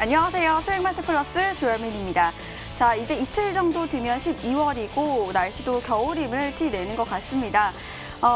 안녕하세요. 수익마스 플러스 조현민입니다. 자, 이제 이틀 정도 뒤면 12월이고 날씨도 겨울임을 티내는 것 같습니다.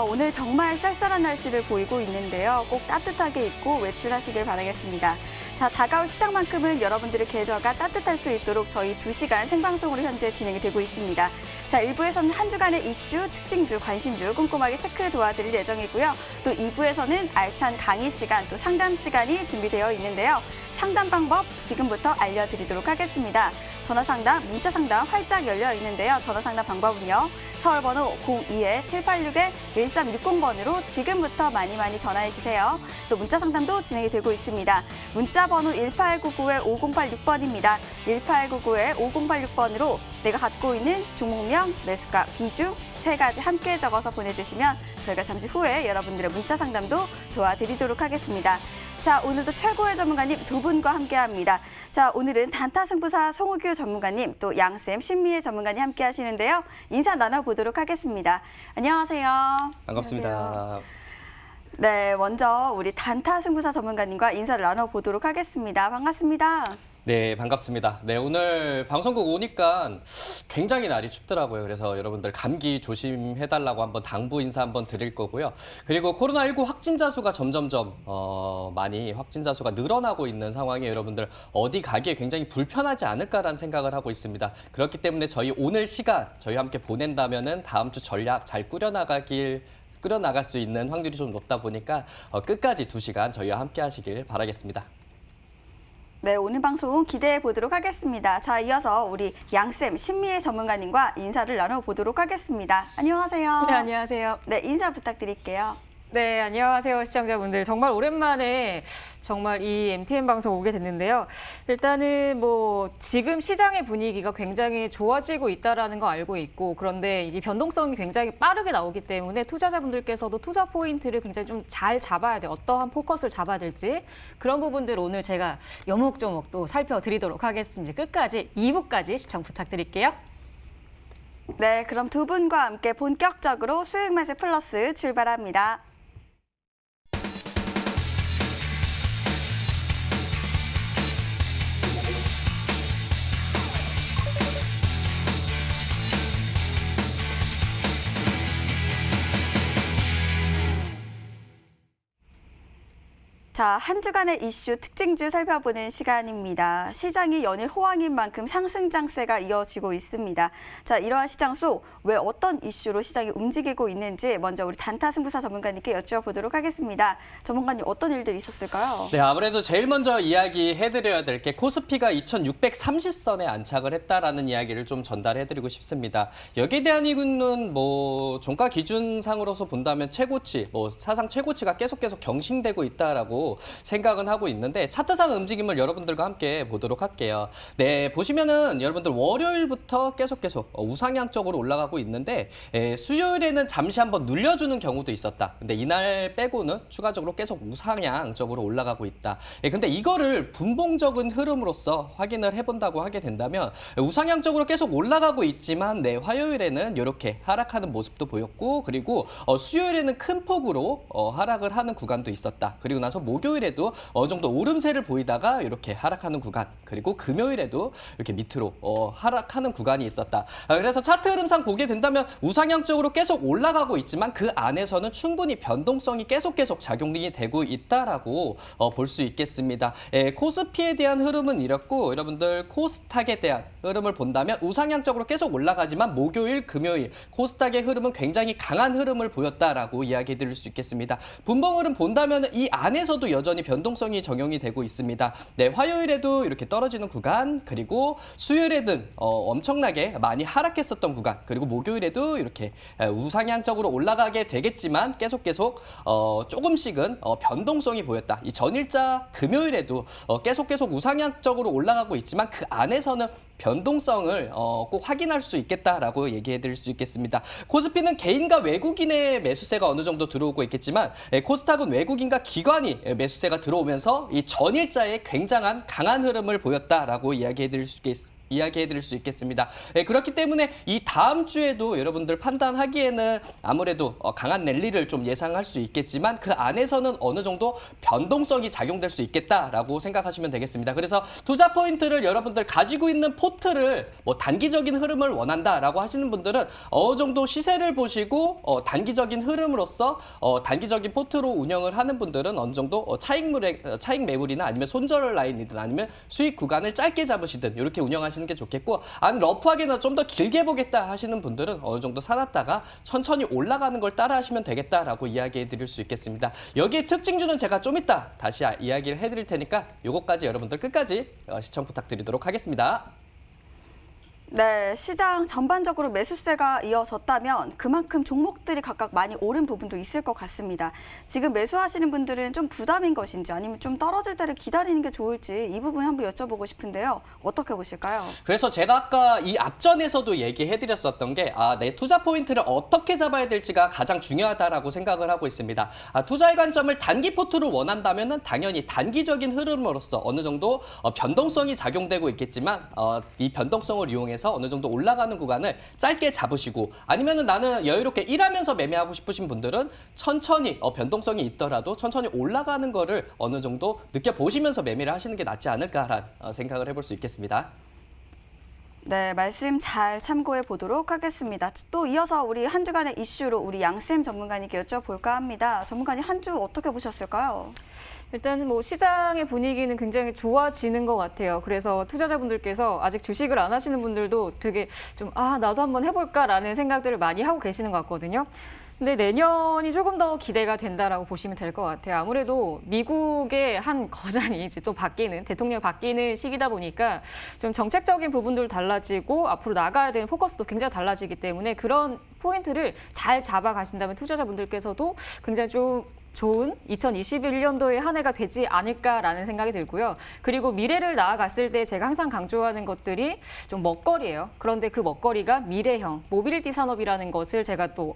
오늘 정말 쌀쌀한 날씨를 보이고 있는데요. 꼭 따뜻하게 입고 외출하시길 바라겠습니다. 자, 다가올 시장만큼은 여러분들의 계절과 따뜻할 수 있도록 저희 2시간 생방송으로 현재 진행이 되고 있습니다. 자, 1부에서는 한 주간의 이슈, 특징주, 관심주 꼼꼼하게 체크 도와드릴 예정이고요. 또 2부에서는 알찬 강의 시간, 또 상담 시간이 준비되어 있는데요. 상담 방법 지금부터 알려드리도록 하겠습니다. 전화상담, 문자상담 활짝 열려 있는데요. 전화상담 방법은요. 서울번호 02-786-1360번으로 지금부터 많이 전화해주세요. 또 문자상담도 진행이 되고 있습니다. 문자번호 1899-5086번입니다. 1899-5086번으로 내가 갖고 있는 종목명, 매수가, 비중 3가지 함께 적어서 보내주시면 저희가 잠시 후에 여러분들의 문자 상담도 도와드리도록 하겠습니다. 자, 오늘도 최고의 전문가님 두 분과 함께합니다. 자, 오늘은 단타승부사 송우규 전문가님, 또 양쌤 신미애 전문가님 함께 하시는데요. 인사 나눠보도록 하겠습니다. 안녕하세요. 반갑습니다. 안녕하세요. 네, 먼저 우리 단타승부사 전문가님과 인사를 나눠보도록 하겠습니다. 반갑습니다. 네, 반갑습니다. 네, 오늘 방송국 오니까 굉장히 날이 춥더라고요. 그래서 여러분들 감기 조심해달라고 한번 당부 인사 한번 드릴 거고요. 그리고 코로나19 확진자 수가 점점점 많이 확진자 수가 늘어나고 있는 상황에 여러분들 어디 가기에 굉장히 불편하지 않을까라는 생각을 하고 있습니다. 그렇기 때문에 저희 오늘 시간 저희와 함께 보낸다면은 다음 주 전략 잘 꾸려나갈 수 있는 확률이 좀 높다 보니까 끝까지 2시간 저희와 함께 하시길 바라겠습니다. 네, 오늘 방송 기대해 보도록 하겠습니다. 자, 이어서 우리 양쌤 신미애 전문가님과 인사를 나눠보도록 하겠습니다. 안녕하세요. 네, 안녕하세요. 네, 인사 부탁드릴게요. 네, 안녕하세요, 시청자분들. 정말 오랜만에 정말 이 MTN 방송 오게 됐는데요. 일단은 뭐 지금 시장의 분위기가 굉장히 좋아지고 있다는 거 알고 있고, 그런데 이게 변동성이 굉장히 빠르게 나오기 때문에 투자자분들께서도 투자 포인트를 굉장히 좀 잘 잡아야 돼요. 어떠한 포커스를 잡아야 될지 그런 부분들 오늘 제가 요목조목 또 살펴드리도록 하겠습니다. 끝까지 2부까지 시청 부탁드릴게요. 네, 그럼 두 분과 함께 본격적으로 수익맛의 플러스 출발합니다. 자, 한 주간의 이슈 특징주 살펴보는 시간입니다. 시장이 연일 호황인 만큼 상승 장세가 이어지고 있습니다. 자, 이러한 시장 속 왜 어떤 이슈로 시장이 움직이고 있는지 먼저 우리 단타승부사 전문가님께 여쭤보도록 하겠습니다. 전문가님, 어떤 일들이 있었을까요? 네, 아무래도 제일 먼저 이야기해드려야 될 게 코스피가 2630선에 안착을 했다라는 이야기를 좀 전달해드리고 싶습니다. 여기에 대한 이유는 뭐 종가 기준상으로서 본다면 최고치, 사상 최고치가 계속 경신되고 있다라고 생각은 하고 있는데 차트상 움직임을 여러분들과 함께 보도록 할게요. 네, 보시면은 여러분들 월요일부터 계속 우상향적으로 올라가고 있는데 수요일에는 잠시 한번 눌려주는 경우도 있었다. 근데 이날 빼고는 추가적으로 계속 우상향적으로 올라가고 있다. 근데 이거를 분봉적인 흐름으로서 확인을 해본다고 하게 된다면 우상향적으로 계속 올라가고 있지만 화요일에는 이렇게 하락하는 모습도 보였고, 그리고 수요일에는 큰 폭으로 하락을 하는 구간도 있었다. 그리고 나서 목요일에도 어느 정도 오름세를 보이다가 이렇게 하락하는 구간, 그리고 금요일에도 이렇게 밑으로 하락하는 구간이 있었다. 그래서 차트 흐름상 보게 된다면 우상향적으로 계속 올라가고 있지만 그 안에서는 충분히 변동성이 계속 작용이 되고 있다라고 볼 수 있겠습니다. 코스피에 대한 흐름은 이렇고, 여러분들 코스닥에 대한 흐름을 본다면 우상향적으로 계속 올라가지만 목요일, 금요일 코스닥의 흐름은 굉장히 강한 흐름을 보였다라고 이야기 드릴 수 있겠습니다. 분봉 흐름 본다면 이 안에서도 여전히 변동성이 적용이 되고 있습니다. 네, 화요일에도 이렇게 떨어지는 구간, 그리고 수요일에는 엄청나게 많이 하락했었던 구간, 그리고 목요일에도 이렇게 우상향적으로 올라가게 되겠지만 계속 조금씩은 변동성이 보였다. 이 전일자 금요일에도 계속 우상향적으로 올라가고 있지만 그 안에서는 변동성을 꼭 확인할 수 있겠다라고 얘기해 드릴 수 있겠습니다. 코스피는 개인과 외국인의 매수세가 어느 정도 들어오고 있겠지만 코스닥은 외국인과 기관이 매수세가 들어오면서 이 전일자에 굉장한 강한 흐름을 보였다라고 이야기해 드릴 수 이야기해드릴 수 있겠습니다. 그렇기 때문에 이 다음 주에도 여러분들 판단하기에는 아무래도 강한 랠리를 좀 예상할 수 있겠지만 그 안에서는 어느 정도 변동성이 작용될 수 있겠다라고 생각하시면 되겠습니다. 그래서 투자 포인트를 여러분들 가지고 있는 포트를 뭐 단기적인 흐름을 원한다라고 하시는 분들은 어느 정도 시세를 보시고 단기적인 흐름으로서 단기적인 포트로 운영을 하는 분들은 어느 정도 차익 매물이나 아니면 손절 라인이든 아니면 수익 구간을 짧게 잡으시든 이렇게 운영하시는 게 좋겠고, 아니 러프하게나 좀 더 길게 보겠다 하시는 분들은 어느 정도 사놨다가 천천히 올라가는 걸 따라 하시면 되겠다라고 이야기해 드릴 수 있겠습니다. 여기에 특징주는 제가 좀 이따 다시 이야기를 해드릴 테니까 요거까지 여러분들 끝까지 시청 부탁드리도록 하겠습니다. 네, 시장 전반적으로 매수세가 이어졌다면 그만큼 종목들이 각각 많이 오른 부분도 있을 것 같습니다. 지금 매수하시는 분들은 좀 부담인 것인지 아니면 좀 떨어질 때를 기다리는 게 좋을지 이 부분 한번 여쭤보고 싶은데요. 어떻게 보실까요? 그래서 제가 아까 이 앞전에서도 얘기해드렸었던 게 내 투자 포인트를 어떻게 잡아야 될지가 가장 중요하다라고 생각을 하고 있습니다. 투자의 관점을 단기 포트로 원한다면 당연히 단기적인 흐름으로서 어느 정도 변동성이 작용되고 있겠지만 이 변동성을 이용해서 어느 정도 올라가는 구간을 짧게 잡으시고, 아니면은 나는 여유롭게 일하면서 매매하고 싶으신 분들은 천천히 변동성이 있더라도 천천히 올라가는 거를 어느 정도 느껴보시면서 매매를 하시는 게 낫지 않을까라는 생각을 해볼 수 있겠습니다. 네, 말씀 잘 참고해 보도록 하겠습니다. 또 이어서 우리 한 주간의 이슈로 우리 양쌤 전문가님께 여쭤볼까 합니다. 전문가님 한 주 어떻게 보셨을까요? 일단은 뭐 시장의 분위기는 굉장히 좋아지는 것 같아요. 그래서 투자자분들께서 아직 주식을 안 하시는 분들도 되게 좀 나도 한번 해볼까라는 생각들을 많이 하고 계시는 것 같거든요. 근데 내년이 조금 더 기대가 된다라고 보시면 될 것 같아요. 아무래도 미국의 한 거장이 이제 또 대통령이 바뀌는 시기다 보니까 좀 정책적인 부분도 달라지고 앞으로 나가야 되는 포커스도 굉장히 달라지기 때문에 그런 포인트를 잘 잡아가신다면 투자자분들께서도 굉장히 좀 좋은 2021년도의 한 해가 되지 않을까라는 생각이 들고요. 그리고 미래를 나아갔을 때 제가 항상 강조하는 것들이 좀 먹거리예요. 그런데 그 먹거리가 미래형, 모빌리티 산업이라는 것을 제가 또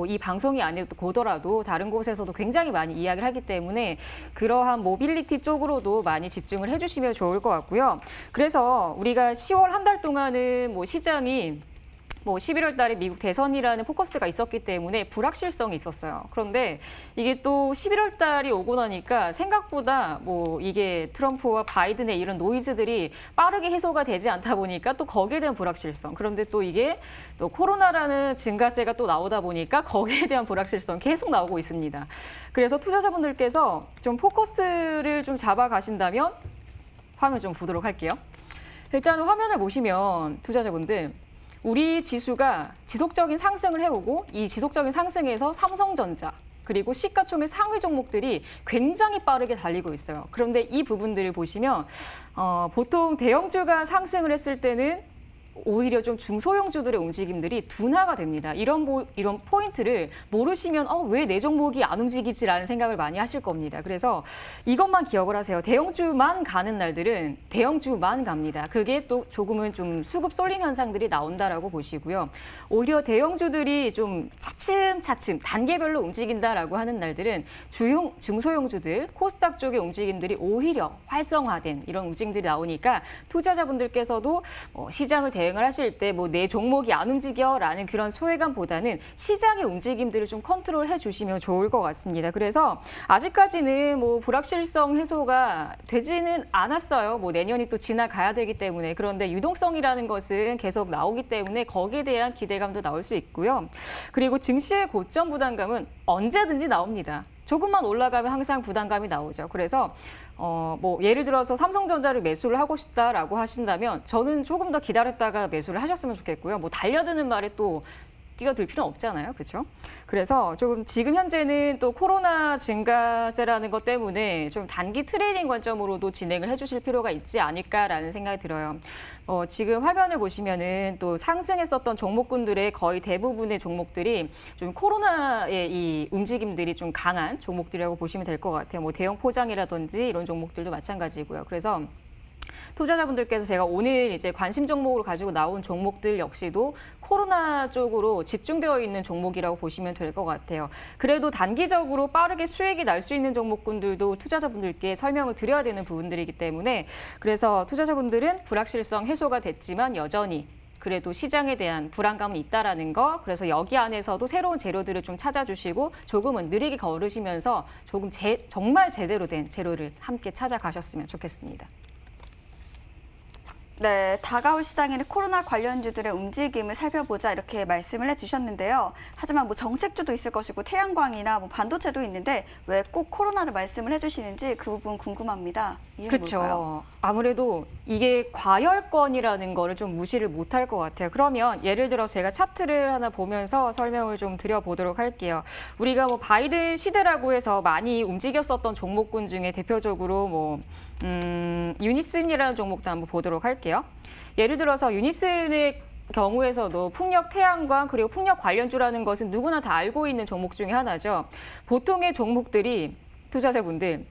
이 방송이 아니더라도 다른 곳에서도 굉장히 많이 이야기를 하기 때문에 그러한 모빌리티 쪽으로도 많이 집중을 해주시면 좋을 것 같고요. 그래서 우리가 10월 한 달 동안은 시장이 11월 달에 미국 대선이라는 포커스가 있었기 때문에 불확실성이 있었어요. 그런데 이게 또 11월 달이 오고 나니까 생각보다 이게 트럼프와 바이든의 이런 노이즈들이 빠르게 해소가 되지 않다 보니까 또 거기에 대한 불확실성. 그런데 또 이게 또 코로나라는 증가세가 또 나오다 보니까 거기에 대한 불확실성 계속 나오고 있습니다. 그래서 투자자분들께서 좀 포커스를 좀 잡아가신다면 화면 좀 보도록 할게요. 일단 화면을 보시면 투자자분들 우리 지수가 지속적인 상승을 해오고 이 지속적인 상승에서 삼성전자 그리고 시가총액 상위 종목들이 굉장히 빠르게 달리고 있어요. 그런데 이 부분들을 보시면 보통 대형주가 상승을 했을 때는 오히려 좀 중소형주들의 움직임들이 둔화가 됩니다. 이런 포인트를 모르시면 왜 내 종목이 안 움직이지라는 생각을 많이 하실 겁니다. 그래서 이것만 기억을 하세요. 대형주만 가는 날들은 대형주만 갑니다. 그게 또 조금은 좀 수급 쏠림 현상들이 나온다라고 보시고요. 오히려 대형주들이 좀 차츰차츰 단계별로 움직인다라고 하는 날들은 중소형주들, 코스닥 쪽의 움직임들이 오히려 활성화된 이런 움직임들이 나오니까 투자자분들께서도 시장을 대응을 하실 때 내 종목이 안 움직여라는 그런 소외감보다는 시장의 움직임들을 좀 컨트롤해 주시면 좋을 것 같습니다. 그래서 아직까지는 불확실성 해소가 되지는 않았어요. 내년이 또 지나가야 되기 때문에. 그런데 유동성이라는 것은 계속 나오기 때문에 거기에 대한 기대감도 나올 수 있고요. 그리고 증시의 고점 부담감은 언제든지 나옵니다. 조금만 올라가면 항상 부담감이 나오죠. 그래서 예를 들어서 삼성전자를 매수를 하고 싶다라고 하신다면 저는 조금 더 기다렸다가 매수를 하셨으면 좋겠고요. 달려드는 말에 또 뛰어들 필요는 없잖아요. 그렇죠? 그래서 조금 지금 현재는 또 코로나 증가세라는 것 때문에 좀 단기 트레이딩 관점으로도 진행을 해주실 필요가 있지 않을까라는 생각이 들어요. 지금 화면을 보시면은 또 상승했었던 종목군들의 거의 대부분의 종목들이 좀 코로나의 이 움직임들이 좀 강한 종목들이라고 보시면 될 것 같아요. 대형 포장이라든지 이런 종목들도 마찬가지고요. 그래서 투자자분들께서 제가 오늘 이제 관심 종목으로 가지고 나온 종목들 역시도 코로나 쪽으로 집중되어 있는 종목이라고 보시면 될 것 같아요. 그래도 단기적으로 빠르게 수익이 날 수 있는 종목군들도 투자자분들께 설명을 드려야 되는 부분들이기 때문에 그래서 투자자분들은 불확실성 해소가 됐지만 여전히 그래도 시장에 대한 불안감은 있다라는 거. 그래서 여기 안에서도 새로운 재료들을 좀 찾아주시고 조금은 느리게 걸으시면서 조금 정말 제대로 된 재료를 함께 찾아가셨으면 좋겠습니다. 네, 다가올 시장에는 코로나 관련주들의 움직임을 살펴보자 이렇게 말씀을 해주셨는데요. 하지만 뭐 정책주도 있을 것이고 태양광이나 뭐 반도체도 있는데 왜 꼭 코로나를 말씀을 해주시는지 그 부분 궁금합니다. 이유는 뭘까요? 그렇죠. 아무래도 이게 과열권이라는 거를 좀 무시를 못할 것 같아요. 그러면 예를 들어 제가 차트를 하나 보면서 설명을 좀 드려보도록 할게요. 우리가 뭐 바이든 시대라고 해서 많이 움직였었던 종목군 중에 대표적으로 유니슨이라는 종목도 한번 보도록 할게요. 예를 들어서 유니슨의 경우에서도 풍력 태양광 그리고 풍력 관련주라는 것은 누구나 다 알고 있는 종목 중에 하나죠. 보통의 종목들이 투자자분들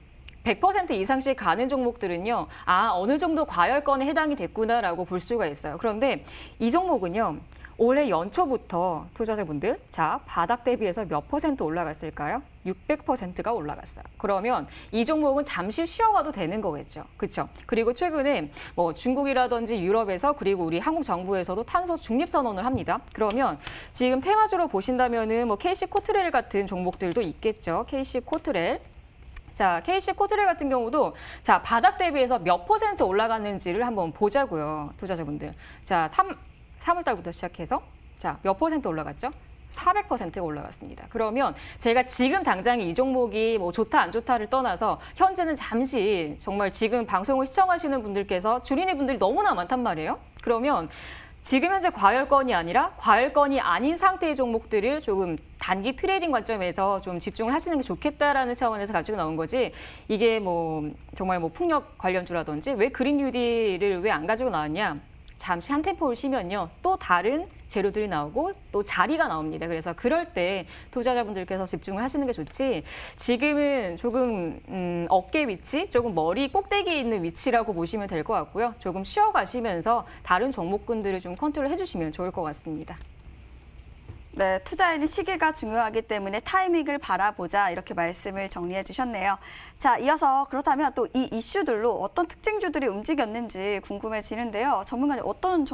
100% 이상씩 가는 종목들은요. 어느 정도 과열권에 해당이 됐구나라고 볼 수가 있어요. 그런데 이 종목은요. 올해 연초부터 투자자분들 바닥 대비해서 몇 % 올라갔을까요? 600%가 올라갔어요. 그러면 이 종목은 잠시 쉬어가도 되는 거겠죠. 그렇죠? 그리고 최근에 뭐 중국이라든지 유럽에서 그리고 우리 한국 정부에서도 탄소 중립 선언을 합니다. 그러면 지금 테마주로 보신다면은 뭐 KC 코트렐 같은 종목들도 있겠죠. KC 코트렐. KC 코트렐 같은 경우도 바닥 대비해서 몇 % 올라갔는지를 한번 보자고요. 투자자분들. 3월 달부터 시작해서 몇 % 올라갔죠? 400%가 올라갔습니다. 그러면 제가 지금 당장 이 종목이 뭐 좋다 안 좋다를 떠나서 현재는 잠시 정말 지금 방송을 시청하시는 분들께서 주린이 분들이 너무나 많단 말이에요. 그러면 지금 현재 과열권이 아니라 과열권이 아닌 상태의 종목들을 조금 단기 트레이딩 관점에서 좀 집중을 하시는 게 좋겠다라는 차원에서 가지고 나온 거지. 이게 뭐 정말 뭐 풍력 관련주라든지 왜 그린 뉴딜을 왜 안 가지고 나왔냐? 잠시 한 템포를 쉬면요. 또 다른 재료들이 나오고 또 자리가 나옵니다. 그래서 그럴 때 투자자분들께서 집중을 하시는 게 좋지. 지금은 조금 어깨 위치, 조금 머리 꼭대기에 있는 위치라고 보시면 될 것 같고요. 조금 쉬어가시면서 다른 종목군들을 좀 컨트롤 해주시면 좋을 것 같습니다. 네, 투자에는 시기가 중요하기 때문에 타이밍을 바라보자 이렇게 말씀을 정리해 주셨네요. 자, 이어서 그렇다면 또 이 이슈들로 어떤 특징주들이 움직였는지 궁금해지는데요. 전문가님 어떤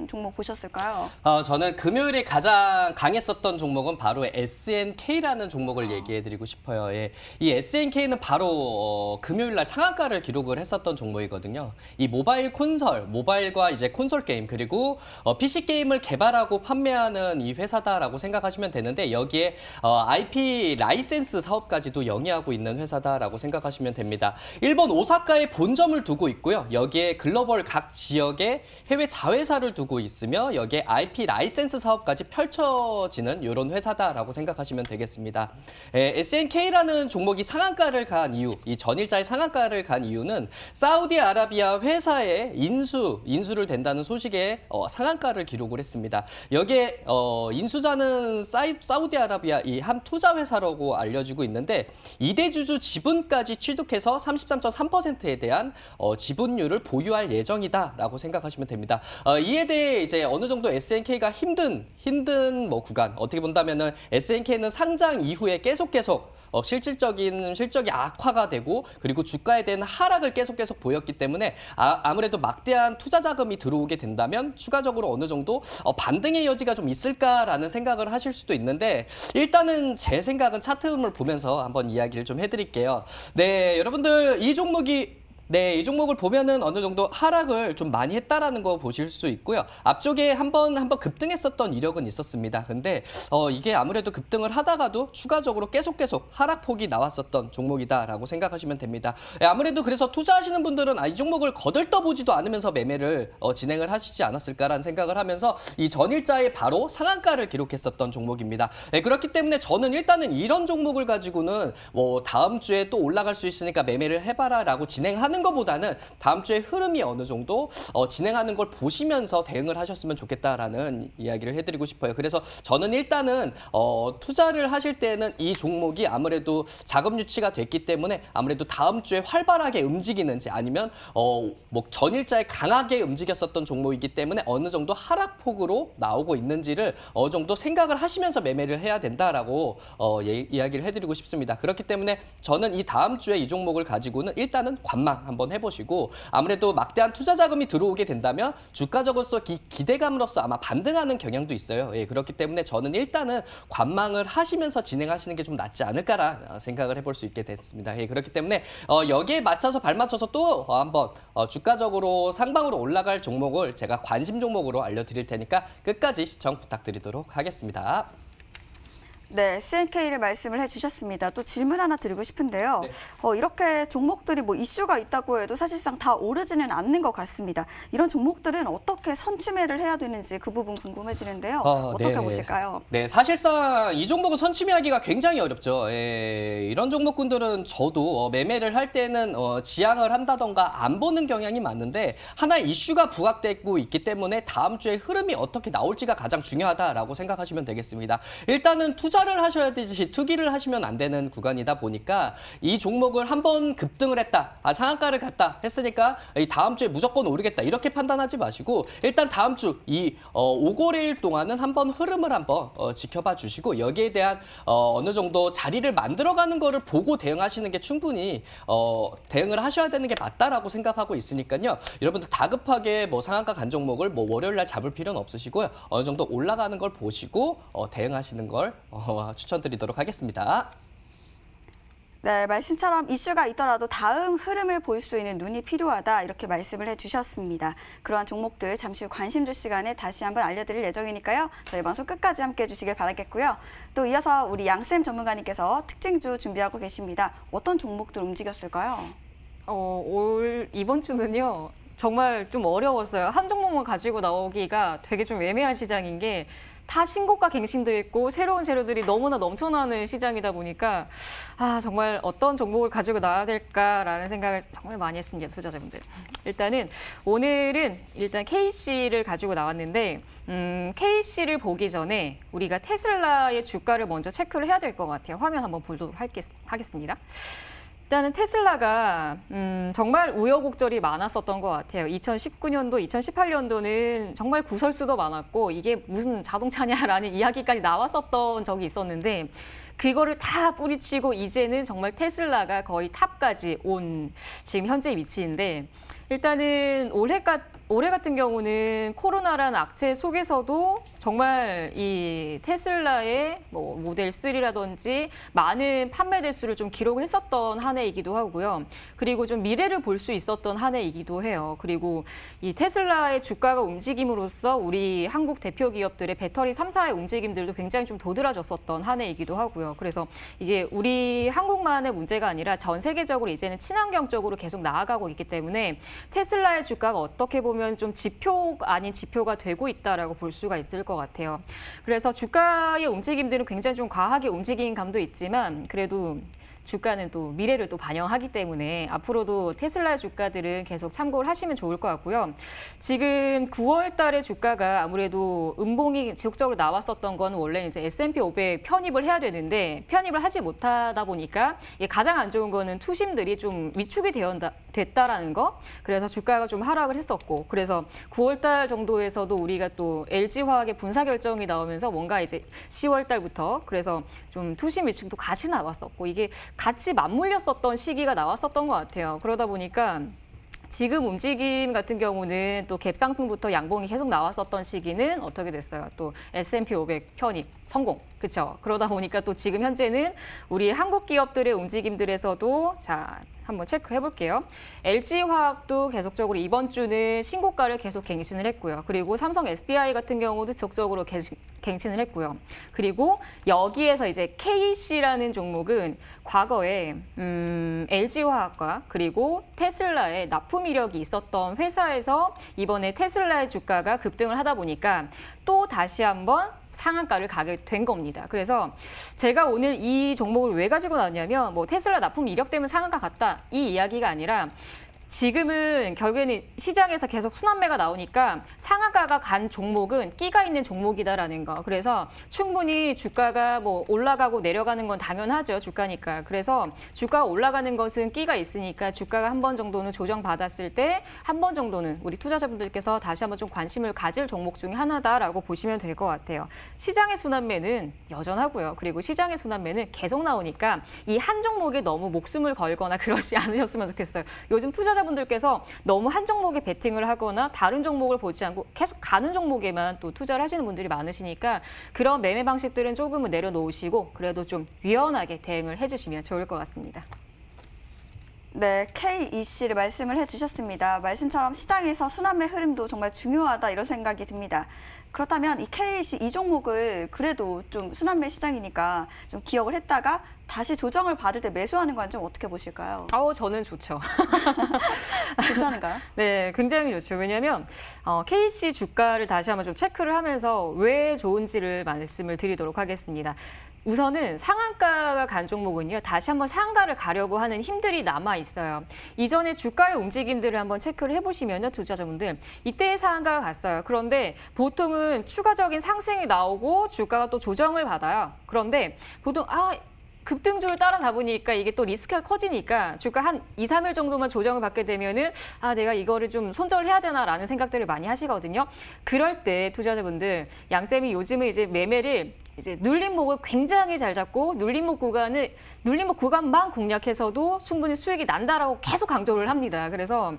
종목 보셨을까요? 저는 금요일에 가장 강했었던 종목은 바로 SNK라는 종목을 얘기해드리고 싶어요. 예. 이 SNK는 바로 금요일 날 상한가를 기록을 했었던 종목이거든요. 이 모바일과 이제 콘솔 게임 그리고 PC 게임을 개발하고 판매하는 이 회사다라고 생각하시면 되는데 여기에 IP 라이센스 사업까지도 영위하고 있는 회사다라고 생각하시면 됩니다. 일본 오사카에 본점을 두고 있고요. 여기에 글로벌 각 지역에 해외 자회사를 두고 있으며 여기에 IP 라이센스 사업까지 펼쳐지는 이런 회사다라고 생각하시면 되겠습니다. SNK라는 종목이 상한가를 간 이유, 이 전일자의 상한가를 간 이유는 사우디아라비아 회사에 인수를 된다는 소식에 상한가를 기록을 했습니다. 여기에 인수자는 사우디아라비아 이 한 투자 회사라고 알려지고 있는데 이대주주 지분까지 취득해서 33.3%에 대한 지분율을 보유할 예정이다라고 생각하시면 됩니다. 이에 대해 이제 어느 정도 SNK가 힘든 뭐 구간 어떻게 본다면은 SNK는 상장 이후에 계속 실질적이 악화가 되고 그리고 주가에 대한 하락을 계속 보였기 때문에 아무래도 막대한 투자 자금이 들어오게 된다면 추가적으로 어느 정도 반등의 여지가 좀 있을까라는 생각을 하실 수도 있는데 일단은 제 생각은 차트를 보면서 한번 이야기를 좀 해드릴게요. 네, 여러분들 이 종목을 보면은 어느 정도 하락을 좀 많이 했다라는 거 보실 수 있고요. 앞쪽에 한번 급등했었던 이력은 있었습니다. 근데 이게 아무래도 급등을 하다가도 추가적으로 계속 하락폭이 나왔었던 종목이다라고 생각하시면 됩니다. 아무래도 그래서 투자하시는 분들은 이 종목을 거들떠보지도 않으면서 매매를 진행을 하시지 않았을까라는 생각을 하면서 이 전일자에 바로 상한가를 기록했었던 종목입니다. 그렇기 때문에 저는 일단은 이런 종목을 가지고는 뭐 다음 주에 또 올라갈 수 있으니까 매매를 해봐라라고 진행하는 하는 것보다는 다음 주에 흐름이 어느 정도 진행하는 걸 보시면서 대응을 하셨으면 좋겠다라는 이야기를 해드리고 싶어요. 그래서 저는 일단은 투자를 하실 때는 이 종목이 아무래도 자금 유치가 됐기 때문에 아무래도 다음 주에 활발하게 움직이는지 아니면 뭐 전일자에 강하게 움직였었던 종목이기 때문에 어느 정도 하락폭으로 나오고 있는지를 어느 정도 생각을 하시면서 매매를 해야 된다라고 이야기를 해드리고 싶습니다. 그렇기 때문에 저는 이 다음 주에 이 종목을 가지고는 일단은 관망 한번 해보시고 아무래도 막대한 투자 자금이 들어오게 된다면 주가적으로서 기대감으로서 아마 반등하는 경향도 있어요. 예, 그렇기 때문에 저는 일단은 관망을 하시면서 진행하시는 게 좀 낫지 않을까라 생각을 해볼 수 있게 됐습니다. 예, 그렇기 때문에 여기에 맞춰서 발맞춰서 또 한번 주가적으로 상방으로 올라갈 종목을 제가 관심 종목으로 알려드릴 테니까 끝까지 시청 부탁드리도록 하겠습니다. 네, SNK를 말씀을 해주셨습니다. 또 질문 하나 드리고 싶은데요. 네. 이렇게 종목들이 뭐 이슈가 있다고 해도 사실상 다 오르지는 않는 것 같습니다. 이런 종목들은 어떻게 선취매를 해야 되는지 그 부분 궁금해지는데요. 어떻게 네. 보실까요? 네, 사실상 이 종목은 선취매하기가 굉장히 어렵죠. 예, 이런 종목군들은 저도 매매를 할 때는 지양을 한다던가 안 보는 경향이 많은데 하나의 이슈가 부각되고 있기 때문에 다음 주에 흐름이 어떻게 나올지가 가장 중요하다라고 생각하시면 되겠습니다. 일단은 투자를 하셔야 되지 투기를 하시면 안 되는 구간이다 보니까 이 종목을 한번 급등을 했다, 상한가를 갔다 했으니까 이 다음 주에 무조건 오르겠다 이렇게 판단하지 마시고 일단 다음 주 이 5거래일 동안은 한번 흐름을 한번 지켜봐 주시고 여기에 대한 어느 정도 자리를 만들어가는 거를 보고 대응하시는 게 충분히 대응을 하셔야 되는 게 맞다라고 생각하고 있으니까요. 여러분들 다급하게 뭐 상한가 간 종목을 뭐 월요일 날 잡을 필요는 없으시고요. 어느 정도 올라가는 걸 보시고 대응하시는 걸 추천드리도록 하겠습니다. 네, 말씀처럼 이슈가 있더라도 다음 흐름을 볼 수 있는 눈이 필요하다 이렇게 말씀을 해주셨습니다. 그러한 종목들 잠시 후 관심주 시간에 다시 한번 알려드릴 예정이니까요. 저희 방송 끝까지 함께해 주시길 바라겠고요. 또 이어서 우리 양쌤 전문가님께서 특징주 준비하고 계십니다. 어떤 종목들 움직였을까요? 이번 주는요. 정말 좀 어려웠어요. 한 종목만 가지고 나오기가 되게 좀 애매한 시장인 게 다 신고가 갱신도 있고 새로운 재료들이 너무나 넘쳐나는 시장이다 보니까 정말 어떤 종목을 가지고 나와야 될까라는 생각을 정말 많이 했습니다. 투자자분들. 오늘은 일단 KC를 가지고 나왔는데 KC를 보기 전에 우리가 테슬라의 주가를 먼저 체크를 해야 될 것 같아요. 화면 한번 보도록 하겠습니다. 일단은 테슬라가 정말 우여곡절이 많았었던 것 같아요. 2019년도, 2018년도는 정말 구설수도 많았고 이게 무슨 자동차냐라는 이야기까지 나왔었던 적이 있었는데 그거를 다 뿌리치고 이제는 정말 테슬라가 거의 탑까지 온 지금 현재 위치인데 일단은 올해 같은 경우는 코로나라는 악재 속에서도 정말 이 테슬라의 뭐 모델 3라든지 많은 판매 대수를 좀 기록했었던 한 해이기도 하고요. 그리고 좀 미래를 볼 수 있었던 한 해이기도 해요. 그리고 이 테슬라의 주가가 움직임으로써 우리 한국 대표 기업들의 배터리 3사의 움직임들도 굉장히 좀 도드라졌었던 한 해이기도 하고요. 그래서 이게 우리 한국만의 문제가 아니라 전 세계적으로 이제는 친환경 쪽으로 계속 나아가고 있기 때문에 테슬라의 주가가 어떻게 보면 좀 지표 아닌 지표가 되고 있다라고 볼 수가 있을 것 같아요. 그래서 주가의 움직임들은 굉장히 좀 과하게 움직인 감도 있지만 그래도 주가는 또 미래를 또 반영하기 때문에 앞으로도 테슬라의 주가들은 계속 참고를 하시면 좋을 것 같고요. 지금 9월 달에 주가가 아무래도 음봉이 지속적으로 나왔었던 건 원래 이제 S&P 500 편입을 해야 되는데 편입을 하지 못하다 보니까 이게 가장 안 좋은 거는 투심들이 좀 위축이 됐다라는 거. 그래서 주가가 좀 하락을 했었고 그래서 9월 달 정도에서도 우리가 또 LG화학의 분사 결정이 나오면서 뭔가 이제 10월 달부터 그래서 좀 투심 위축도 같이 나왔었고 이게 같이 맞물렸었던 시기가 나왔었던 것 같아요. 그러다 보니까 지금 움직임 같은 경우는 또 갭상승부터 양봉이 계속 나왔었던 시기는 어떻게 됐어요? 또 S&P 500 편입 성공. 그렇죠? 그러다 보니까 또 지금 현재는 우리 한국 기업들의 움직임들에서도 한번 체크해 볼게요. LG화학도 계속적으로 이번 주는 신고가를 계속 갱신을 했고요. 그리고 삼성 SDI 같은 경우도 지속적으로 갱신을 했고요. 그리고 여기에서 이제 KC라는 종목은 과거에 LG화학과 그리고 테슬라의 납품 이력이 있었던 회사에서 이번에 테슬라의 주가가 급등을 하다 보니까 또 다시 한번 상한가를 가게 된 겁니다. 그래서 제가 오늘 이 종목을 왜 가지고 나왔냐면 뭐 테슬라 납품 이력 때문에 상한가 갔다 이 이야기가 아니라 지금은 결국에는 시장에서 계속 순환매가 나오니까 상한가가 간 종목은 끼가 있는 종목이다라는 거. 그래서 충분히 주가가 뭐 올라가고 내려가는 건 당연하죠. 주가니까. 그래서 주가가 올라가는 것은 끼가 있으니까 주가가 한 번 정도는 조정받았을 때 한 번 정도는 우리 투자자분들께서 다시 한번 좀 관심을 가질 종목 중에 하나다라고 보시면 될 것 같아요. 시장의 순환매는 여전하고요. 그리고 시장의 순환매는 계속 나오니까 이 한 종목에 너무 목숨을 걸거나 그러지 않으셨으면 좋겠어요. 요즘 투자자분들께서 너무 한 종목에 베팅을 하거나 다른 종목을 보지 않고 계속 가는 종목에만 또 투자를 하시는 분들이 많으시니까 그런 매매 방식들은 조금은 내려놓으시고 그래도 좀 유연하게 대응을 해주시면 좋을 것 같습니다. 네, KEC를 말씀을 해주셨습니다. 말씀처럼 시장에서 순환매 흐름도 정말 중요하다 이런 생각이 듭니다. 그렇다면 이 KEC 이 종목을 그래도 좀 순환매 시장이니까 좀 기억을 했다가 다시 조정을 받을 때 매수하는 건 좀 어떻게 보실까요? 저는 좋죠. 괜찮은가요? 네, 굉장히 좋죠. 왜냐하면 KC 주가를 다시 한번 좀 체크를 하면서 왜 좋은지를 말씀을 드리도록 하겠습니다. 우선은 상한가가 간 종목은요. 다시 한번 상한가를 가려고 하는 힘들이 남아 있어요. 이전에 주가의 움직임들을 한번 체크를 해보시면요. 투자자분들. 이때 상한가가 갔어요. 그런데 보통은 추가적인 상승이 나오고 주가가 또 조정을 받아요. 그런데 보통 급등주를 따라잡으니까 이게 또 리스크가 커지니까 주가 한 2, 3일 정도만 조정을 받게 되면은 내가 이거를 좀 손절해야 되나라는 생각들을 많이 하시거든요. 그럴 때 투자자분들 양쌤이 요즘에 이제 매매를 이제 눌림목을 굉장히 잘 잡고 눌림목 구간만 공략해서도 충분히 수익이 난다라고 계속 강조를 합니다. 그래서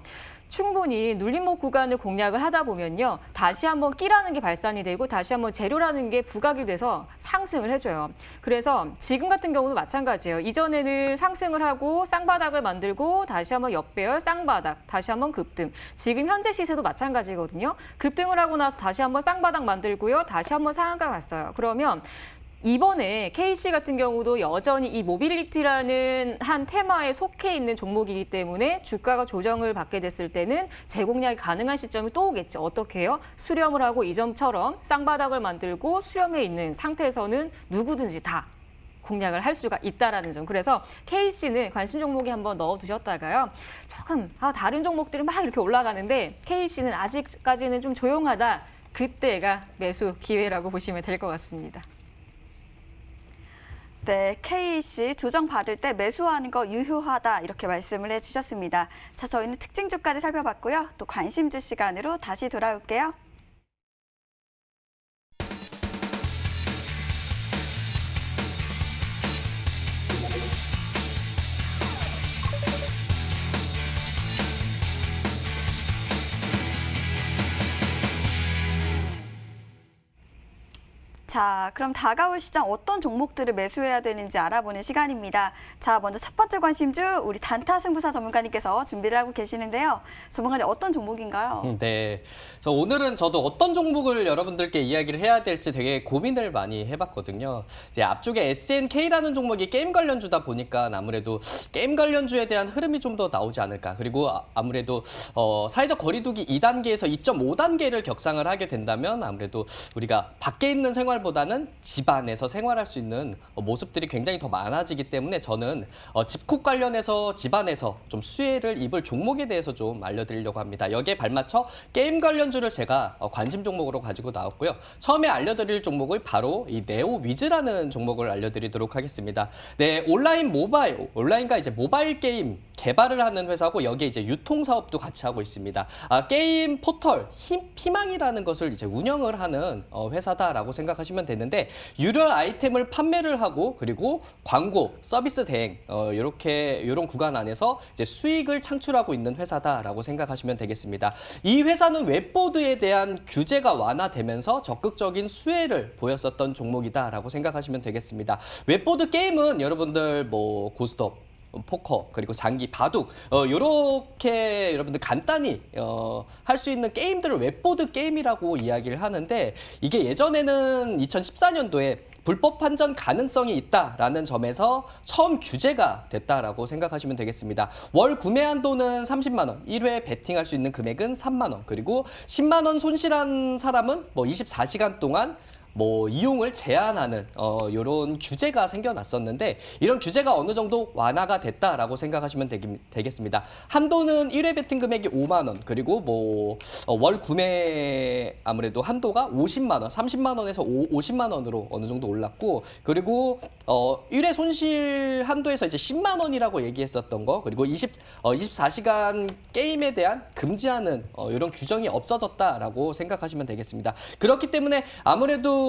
충분히 눌림목 구간을 공략을 하다 보면요. 다시 한번 끼라는 게 발산이 되고 다시 한번 재료라는 게 부각이 돼서 상승을 해줘요. 그래서 지금 같은 경우도 마찬가지예요. 이전에는 상승을 하고 쌍바닥을 만들고 다시 한번 역배열, 쌍바닥, 다시 한번 급등. 지금 현재 시세도 마찬가지거든요. 급등을 하고 나서 다시 한번 쌍바닥 만들고요. 다시 한번 상한가 갔어요. 그러면 이번에 KC 같은 경우도 여전히 이 모빌리티라는 한 테마에 속해 있는 종목이기 때문에 주가가 조정을 받게 됐을 때는 재공략이 가능한 시점이 또 오겠죠. 어떻게 해요? 수렴을 하고 이전처럼 쌍바닥을 만들고 수렴해 있는 상태에서는 누구든지 다 공략을 할 수가 있다라는 점. 그래서 KC는 관심 종목에 한번 넣어두셨다가요. 조금 다른 종목들은 막 이렇게 올라가는데 KC는 아직까지는 좀 조용하다. 그때가 매수 기회라고 보시면 될 것 같습니다. 네, KEC 조정받을 때 매수하는 거 유효하다 이렇게 말씀을 해주셨습니다. 자, 저희는 특징주까지 살펴봤고요. 또 관심주 시간으로 다시 돌아올게요. 자, 그럼 다가올 시장 어떤 종목들을 매수해야 되는지 알아보는 시간입니다. 자, 먼저 첫 번째 관심주 우리 단타 승부사 전문가님께서 준비를 하고 계시는데요. 전문가님 어떤 종목인가요? 네, 그래서 오늘은 저도 어떤 종목을 여러분들께 이야기를 해야 될지 되게 고민을 많이 해봤거든요. 이제 앞쪽에 SNK라는 종목이 게임 관련주다 보니까 아무래도 게임 관련주에 대한 흐름이 좀 더 나오지 않을까. 그리고 아무래도 사회적 거리두기 2단계에서 2.5단계를 격상을 하게 된다면 아무래도 우리가 밖에 있는 생활보다는 집 안에서 생활할 수 있는 모습들이 굉장히 더 많아지기 때문에 저는 집콕 관련해서 집 안에서 좀 수혜를 입을 종목에 대해서 좀 알려드리려고 합니다. 여기에 발맞춰 게임 관련주를 제가 관심 종목으로 가지고 나왔고요. 처음에 알려드릴 종목을 바로 이 네오위즈라는 종목을 알려드리도록 하겠습니다. 네, 온라인과 이제 모바일 게임 개발을 하는 회사고 여기에 이제 유통 사업도 같이 하고 있습니다. 게임 포털 희망이라는 것을 이제 운영을 하는 회사다라고 생각하시면 되는데 유료 아이템을 판매를 하고 그리고 광고, 서비스 대행 이런 구간 안에서 이제 수익을 창출하고 있는 회사다라고 생각하시면 되겠습니다. 이 회사는 웹보드에 대한 규제가 완화되면서 적극적인 수혜를 보였었던 종목이다라고 생각하시면 되겠습니다. 웹보드 게임은 여러분들 뭐 고스톱 포커 그리고 장기, 바둑 이렇게 여러분들 간단히 할 수 있는 게임들을 웹보드 게임이라고 이야기를 하는데 이게 예전에는 2014년도에 불법 환전 가능성이 있다라는 점에서 처음 규제가 됐다라고 생각하시면 되겠습니다. 월 구매 한도는 30만 원, 1회 베팅할 수 있는 금액은 3만 원, 그리고 10만 원 손실한 사람은 뭐 24시간 동안 뭐 이용을 제한하는 이런 규제가 생겨났었는데 이런 규제가 어느 정도 완화가 됐다라고 생각하시면 되겠습니다. 한도는 1회 베팅 금액이 5만 원, 그리고 뭐 월 구매 아무래도 한도가 50만 원, 30만 원에서 50만 원으로 어느 정도 올랐고, 그리고 1회 손실 한도에서 이제 10만 원이라고 얘기했었던 거, 그리고 24시간 게임에 대한 금지하는 이런 규정이 없어졌다라고 생각하시면 되겠습니다. 그렇기 때문에 아무래도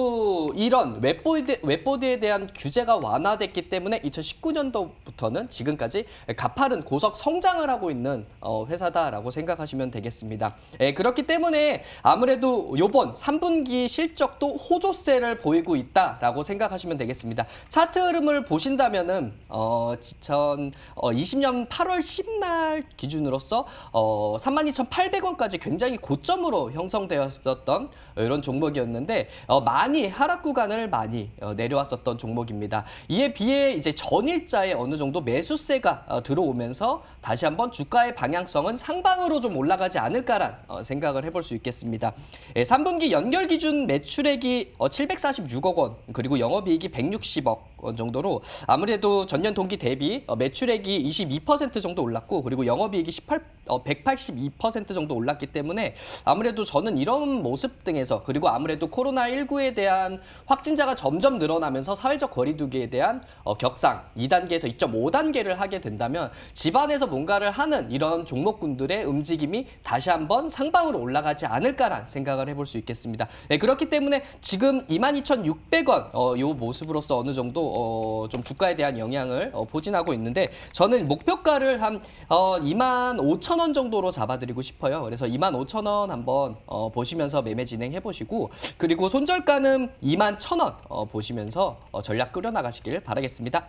이런 웹보드에 대한 규제가 완화됐기 때문에 2019년도부터는 지금까지 가파른 고속 성장을 하고 있는 회사다라고 생각하시면 되겠습니다. 그렇기 때문에 아무래도 이번 3분기 실적도 호조세를 보이고 있다라고 생각하시면 되겠습니다. 차트 흐름을 보신다면은 2020년 8월 10날 기준으로서 32,800원까지 굉장히 고점으로 형성되었었던 이런 종목이었는데 많이 하락 구간을 많이 내려왔었던 종목입니다. 이에 비해 이제 전일자에 어느 정도 매수세가 들어오면서 다시 한번 주가의 방향성은 상방으로 좀 올라가지 않을까란 생각을 해볼 수 있겠습니다. 3분기 연결 기준 매출액이 746억 원, 그리고 영업이익이 160억 원 정도로 아무래도 전년 동기 대비 매출액이 22% 정도 올랐고, 그리고 영업이익이 182% 정도 올랐기 때문에 아무래도 저는 이런 모습 등에서, 그리고 아무래도 코로나19에 대한 확진자가 점점 늘어나면서 사회적 거리두기에 대한 격상 2단계에서 2.5단계를 하게 된다면 집안에서 뭔가를 하는 이런 종목군들의 움직임이 다시 한번 상방으로 올라가지 않을까란 생각을 해볼 수 있겠습니다. 그렇기 때문에 지금 22,600원 이 모습으로서 어느 정도 좀 주가에 대한 영향을 보진하고 있는데, 저는 목표가를 한 25,000원 정도로 잡아드리고 싶어요. 그래서 25,000원 한번 보시면서 매매 진행해 보시고, 그리고 손절가는 21,000원 보시면서 전략 끌어나가시길 바라겠습니다.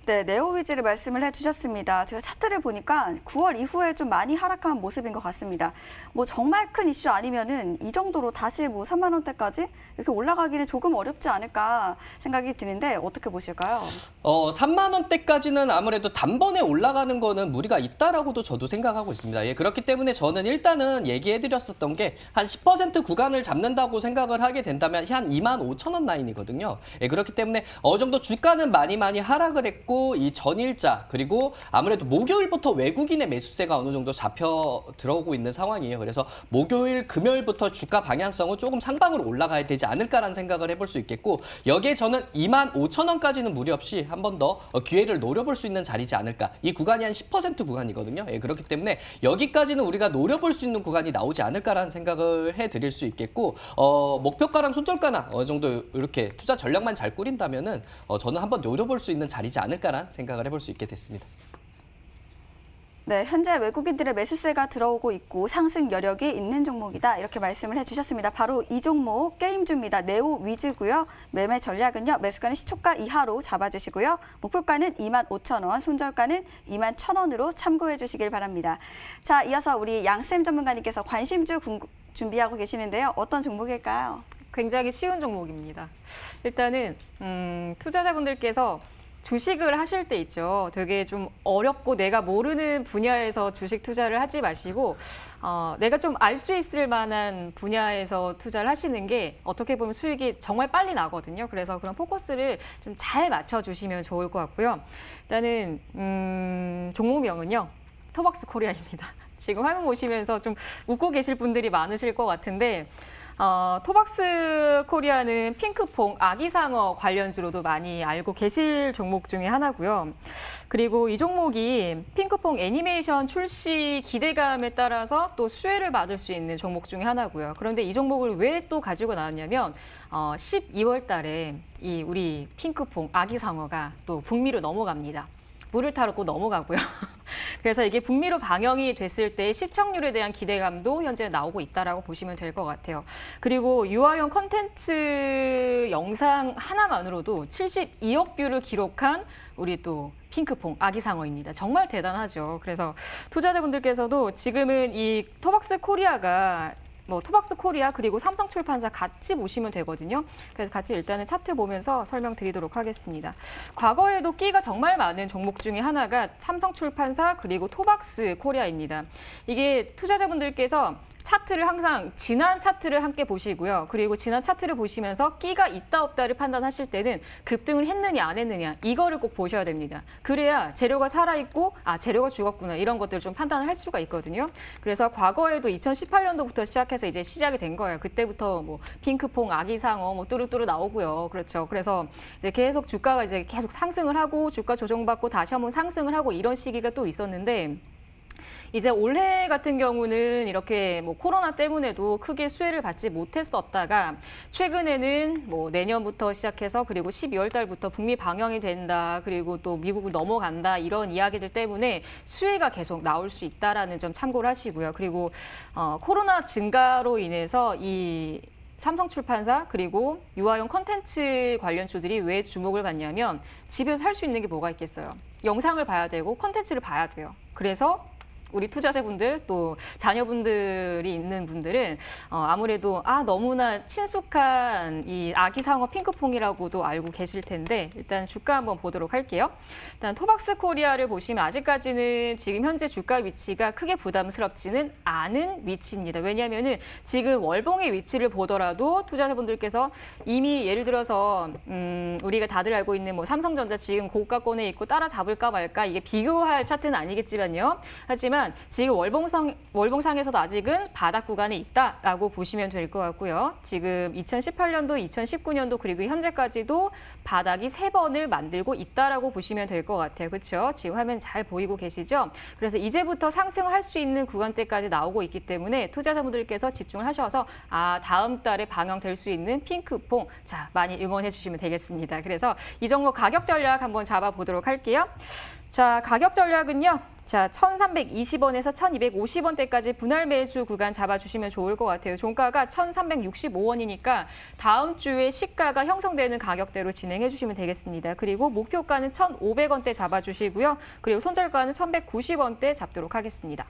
네, 네오 위즈를 말씀을 해주셨습니다. 제가 차트를 보니까 9월 이후에 좀 많이 하락한 모습인 것 같습니다. 뭐 정말 큰 이슈 아니면은 이 정도로 다시 뭐 3만 원대까지 이렇게 올라가기는 조금 어렵지 않을까 생각이 드는데 어떻게 보실까요? 3만 원대까지는 아무래도 단번에 올라가는 거는 무리가 있다라고도 저도 생각하고 있습니다. 그렇기 때문에 저는 일단은 얘기해드렸었던 게 한 10% 구간을 잡는다고 생각을 하게 된다면 한 25,000원 라인이거든요. 그렇기 때문에 어느 정도 주가는 많이 하락을 했고, 이 전일자, 그리고 아무래도 목요일부터 외국인의 매수세가 어느 정도 잡혀 들어오고 있는 상황이에요. 그래서 목요일, 금요일부터 주가 방향성은 조금 상방으로 올라가야 되지 않을까라는 생각을 해볼 수 있겠고, 여기에 저는 25,000원까지는 무리 없이 한 번 더 기회를 노려볼 수 있는 자리지 않을까. 이 구간이 한 10% 구간이거든요. 그렇기 때문에 여기까지는 우리가 노려볼 수 있는 구간이 나오지 않을까라는 생각을 해드릴 수 있겠고, 목표가랑 손절가나 어느 정도 이렇게 투자 전략만 잘 꾸린다면은 저는 한번 노려볼 수 있는 자리지 않을까 라는 생각을 해볼 수 있게 됐습니다. 네, 현재 외국인들의 매수세가 들어오고 있고 상승 여력이 있는 종목이다. 이렇게 말씀을 해주셨습니다. 바로 이 종목 게임주입니다. 네오 위즈고요. 매매 전략은요. 매수가는 시초가 이하로 잡아주시고요. 목표가는 25,000원, 손절가는 21,000원으로 참고해 주시길 바랍니다. 자, 이어서 우리 양쌤 전문가님께서 관심주 준비하고 계시는데요. 어떤 종목일까요? 굉장히 쉬운 종목입니다. 일단은 투자자분들께서 주식을 하실 때 있죠. 되게 좀 어렵고 내가 모르는 분야에서 주식 투자를 하지 마시고 내가 좀 알 수 있을 만한 분야에서 투자를 하시는 게 어떻게 보면 수익이 정말 빨리 나거든요. 그래서 그런 포커스를 좀 잘 맞춰주시면 좋을 것 같고요. 일단은 종목명은요. 토박스 코리아입니다. 지금 화면 보시면서 좀 웃고 계실 분들이 많으실 것 같은데 토박스 코리아는 핑크퐁, 아기상어 관련주로도 많이 알고 계실 종목 중에 하나고요. 그리고 이 종목이 핑크퐁 애니메이션 출시 기대감에 따라서 또 수혜를 받을 수 있는 종목 중에 하나고요. 그런데 이 종목을 왜 또 가지고 나왔냐면 12월 달에 이 우리 핑크퐁, 아기상어가 또 북미로 넘어갑니다. 물을 타러 또 넘어가고요. 그래서 이게 북미로 방영이 됐을 때 시청률에 대한 기대감도 현재 나오고 있다라고 보시면 될 것 같아요. 그리고 유아용 컨텐츠 영상 하나만으로도 72억 뷰를 기록한 우리 또 핑크퐁 아기상어입니다. 정말 대단하죠. 그래서 투자자분들께서도 지금은 이 토박스 코리아가 뭐 토박스 코리아 그리고 삼성출판사 같이 보시면 되거든요. 그래서 같이 일단은 차트 보면서 설명드리도록 하겠습니다. 과거에도 끼가 정말 많은 종목 중에 하나가 삼성출판사 그리고 토박스 코리아입니다. 이게 투자자분들께서 차트를 항상 지난 차트를 함께 보시고요. 그리고 지난 차트를 보시면서 끼가 있다 없다를 판단하실 때는 급등을 했느냐 안 했느냐 이거를 꼭 보셔야 됩니다. 그래야 재료가 살아있고 재료가 죽었구나 이런 것들을 좀 판단을 할 수가 있거든요. 그래서 과거에도 2018년도부터 시작해서 이제 시작이 된 거예요. 그때부터 뭐 핑크퐁, 아기상어 뭐 뚜루뚜루 나오고요. 그렇죠. 그래서 이제 계속 주가가 이제 계속 상승을 하고 주가 조정받고 다시 한번 상승을 하고 이런 시기가 또 있었는데 이제 올해 같은 경우는 이렇게 뭐 코로나 때문에도 크게 수혜를 받지 못했었다가 최근에는 뭐 내년부터 시작해서 그리고 12월 달부터 북미 방영이 된다 그리고 또 미국을 넘어간다 이런 이야기들 때문에 수혜가 계속 나올 수 있다라는 점 참고를 하시고요. 그리고 코로나 증가로 인해서 이 삼성출판사 그리고 유아용 컨텐츠 관련주들이 왜 주목을 받냐면 집에서 할 수 있는 게 뭐가 있겠어요. 영상을 봐야 되고 컨텐츠를 봐야 돼요. 그래서 우리 투자자분들 또 자녀분들이 있는 분들은 아무래도 너무나 친숙한 이 아기상어 핑크퐁이라고도 알고 계실 텐데 일단 주가 한번 보도록 할게요. 일단 토박스 코리아를 보시면 아직까지는 지금 현재 주가 위치가 크게 부담스럽지는 않은 위치입니다. 왜냐하면은 지금 월봉의 위치를 보더라도 투자자분들께서 이미 예를 들어서 우리가 다들 알고 있는 뭐 삼성전자 지금 고가권에 있고 따라잡을까 말까 이게 비교할 차트는 아니겠지만요. 하지만 지금 월봉상에서도 아직은 바닥 구간에 있다라고 보시면 될 것 같고요. 지금 2018년도, 2019년도 그리고 현재까지도 바닥이 3번을 만들고 있다라고 보시면 될 것 같아요. 그렇죠? 지금 화면 잘 보이고 계시죠? 그래서 이제부터 상승을 할 수 있는 구간대까지 나오고 있기 때문에 투자자분들께서 집중을 하셔서 다음 달에 방영될 수 있는 핑크퐁 많이 응원해 주시면 되겠습니다. 그래서 이 종목 가격 전략 한번 잡아보도록 할게요. 자, 가격 전략은요. 자, 1,320원에서 1,250원대까지 분할 매수 구간 잡아주시면 좋을 것 같아요. 종가가 1,365원이니까 다음 주에 시가가 형성되는 가격대로 진행해 주시면 되겠습니다. 그리고 목표가는 1,500원대 잡아주시고요. 그리고 손절가는 1,190원대 잡도록 하겠습니다.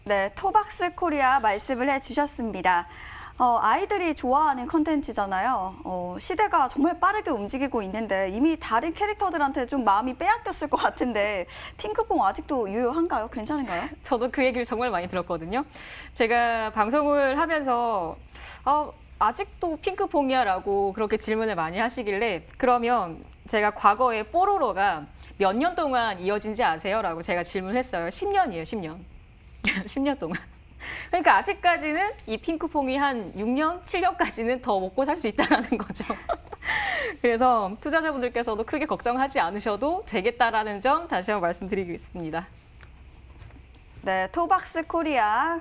네, 토박스 코리아 말씀을 해주셨습니다. 아이들이 좋아하는 컨텐츠잖아요. 시대가 정말 빠르게 움직이고 있는데 이미 다른 캐릭터들한테 좀 마음이 빼앗겼을 것 같은데 핑크퐁 아직도 유효한가요? 괜찮은가요? 저도 그 얘기를 정말 많이 들었거든요. 제가 방송을 하면서 아직도 핑크퐁이야 라고 그렇게 질문을 많이 하시길래 그러면 제가 과거에 뽀로로가 몇 년 동안 이어진지 아세요? 라고 제가 질문했어요. 10년이에요, 10년. 10년 동안. 그러니까 아직까지는 이 핑크퐁이 한 6년, 7년까지는 더 먹고 살 수 있다는 거죠. 그래서 투자자분들께서도 크게 걱정하지 않으셔도 되겠다라는 점 다시 한번 말씀드리겠습니다. 네, 토박스 코리아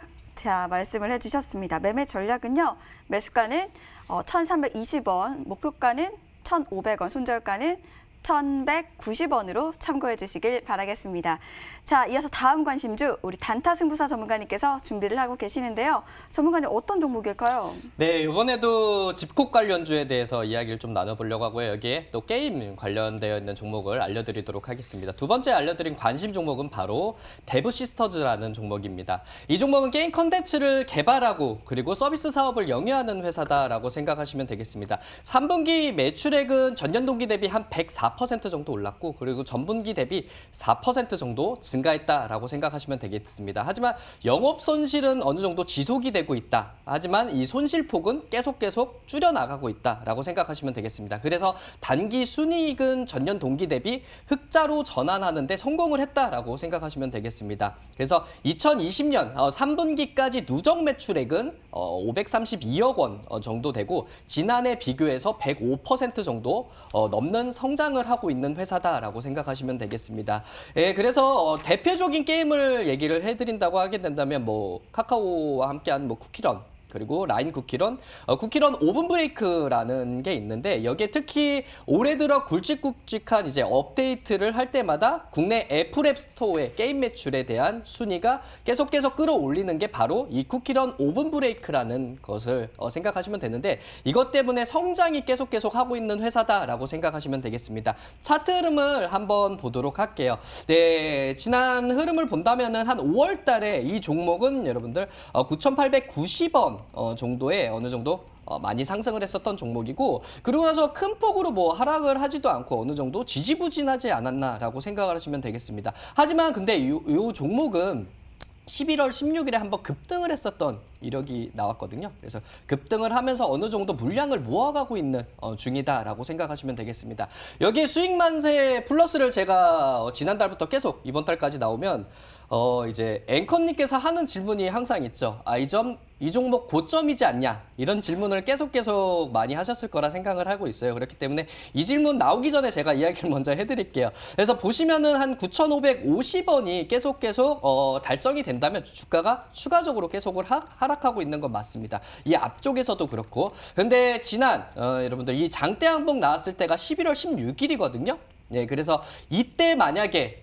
말씀을 해주셨습니다. 매매 전략은요. 매수가는 1,320원, 목표가는 1,500원, 손절가는 1,190원으로 참고해 주시길 바라겠습니다. 자, 이어서 다음 관심주 우리 단타승부사 전문가님께서 준비를 하고 계시는데요. 전문가님 어떤 종목일까요? 네, 이번에도 집콕 관련주에 대해서 이야기를 좀 나눠보려고 하고요. 여기에 또 게임 관련되어 있는 종목을 알려드리도록 하겠습니다. 두 번째 알려드린 관심 종목은 바로 데브시스터즈라는 종목입니다. 이 종목은 게임 컨텐츠를 개발하고 그리고 서비스 사업을 영위하는 회사다라고 생각하시면 되겠습니다. 3분기 매출액은 전년 동기 대비 한 104% 정도 올랐고 그리고 전분기 대비 4% 정도 증가했다라고 생각하시면 되겠습니다. 하지만 영업 손실은 어느 정도 지속이 되고 있다. 하지만 이 손실폭은 계속 줄여나가고 있다라고 생각하시면 되겠습니다. 그래서 단기 순이익은 전년 동기 대비 흑자로 전환하는데 성공을 했다라고 생각하시면 되겠습니다. 그래서 2020년 3분기까지 누적 매출액은 532억 원 정도 되고 지난해 비교해서 105% 정도 넘는 성장을 하고 있는 회사다라고 생각하시면 되겠습니다. 예, 그래서 대표적인 게임을 얘기를 해드린다고 하게 된다면 뭐 카카오와 함께한 뭐 쿠키런 그리고 라인 쿠키런, 쿠키런 오븐 브레이크라는 게 있는데 여기에 특히 올해 들어 굵직굵직한 이제 업데이트를 할 때마다 국내 애플 앱 스토어의 게임 매출에 대한 순위가 계속 끌어올리는 게 바로 이 쿠키런 오븐 브레이크라는 것을 생각하시면 되는데 이것 때문에 성장이 계속 하고 있는 회사다라고 생각하시면 되겠습니다. 차트 흐름을 한번 보도록 할게요. 네, 지난 흐름을 본다면은 한 5월 달에 이 종목은 여러분들 9,890원 정도에 어느 정도 많이 상승을 했었던 종목이고 그러고 나서 큰 폭으로 뭐 하락을 하지도 않고 어느 정도 지지부진하지 않았나라고 생각을 하시면 되겠습니다. 하지만 근데 이 종목은 11월 16일에 한번 급등을 했었던 이력이 나왔거든요. 그래서 급등을 하면서 어느 정도 물량을 모아가고 있는 중이다라고 생각하시면 되겠습니다. 여기에 수익 만세 플러스를 제가 지난달부터 계속 이번 달까지 나오면 이제 앵커님께서 하는 질문이 항상 있죠. 이 종목 고점이지 않냐? 이런 질문을 계속 많이 하셨을 거라 생각을 하고 있어요. 그렇기 때문에 이 질문 나오기 전에 제가 이야기를 먼저 해드릴게요. 그래서 보시면은 한 9,550원이 계속 달성이 된다면 주가가 추가적으로 계속을 하락하고 있는 건 맞습니다. 이 앞쪽에서도 그렇고. 근데 지난 여러분들 이 장대 항복 나왔을 때가 11월 16일이거든요. 예, 그래서 이때 만약에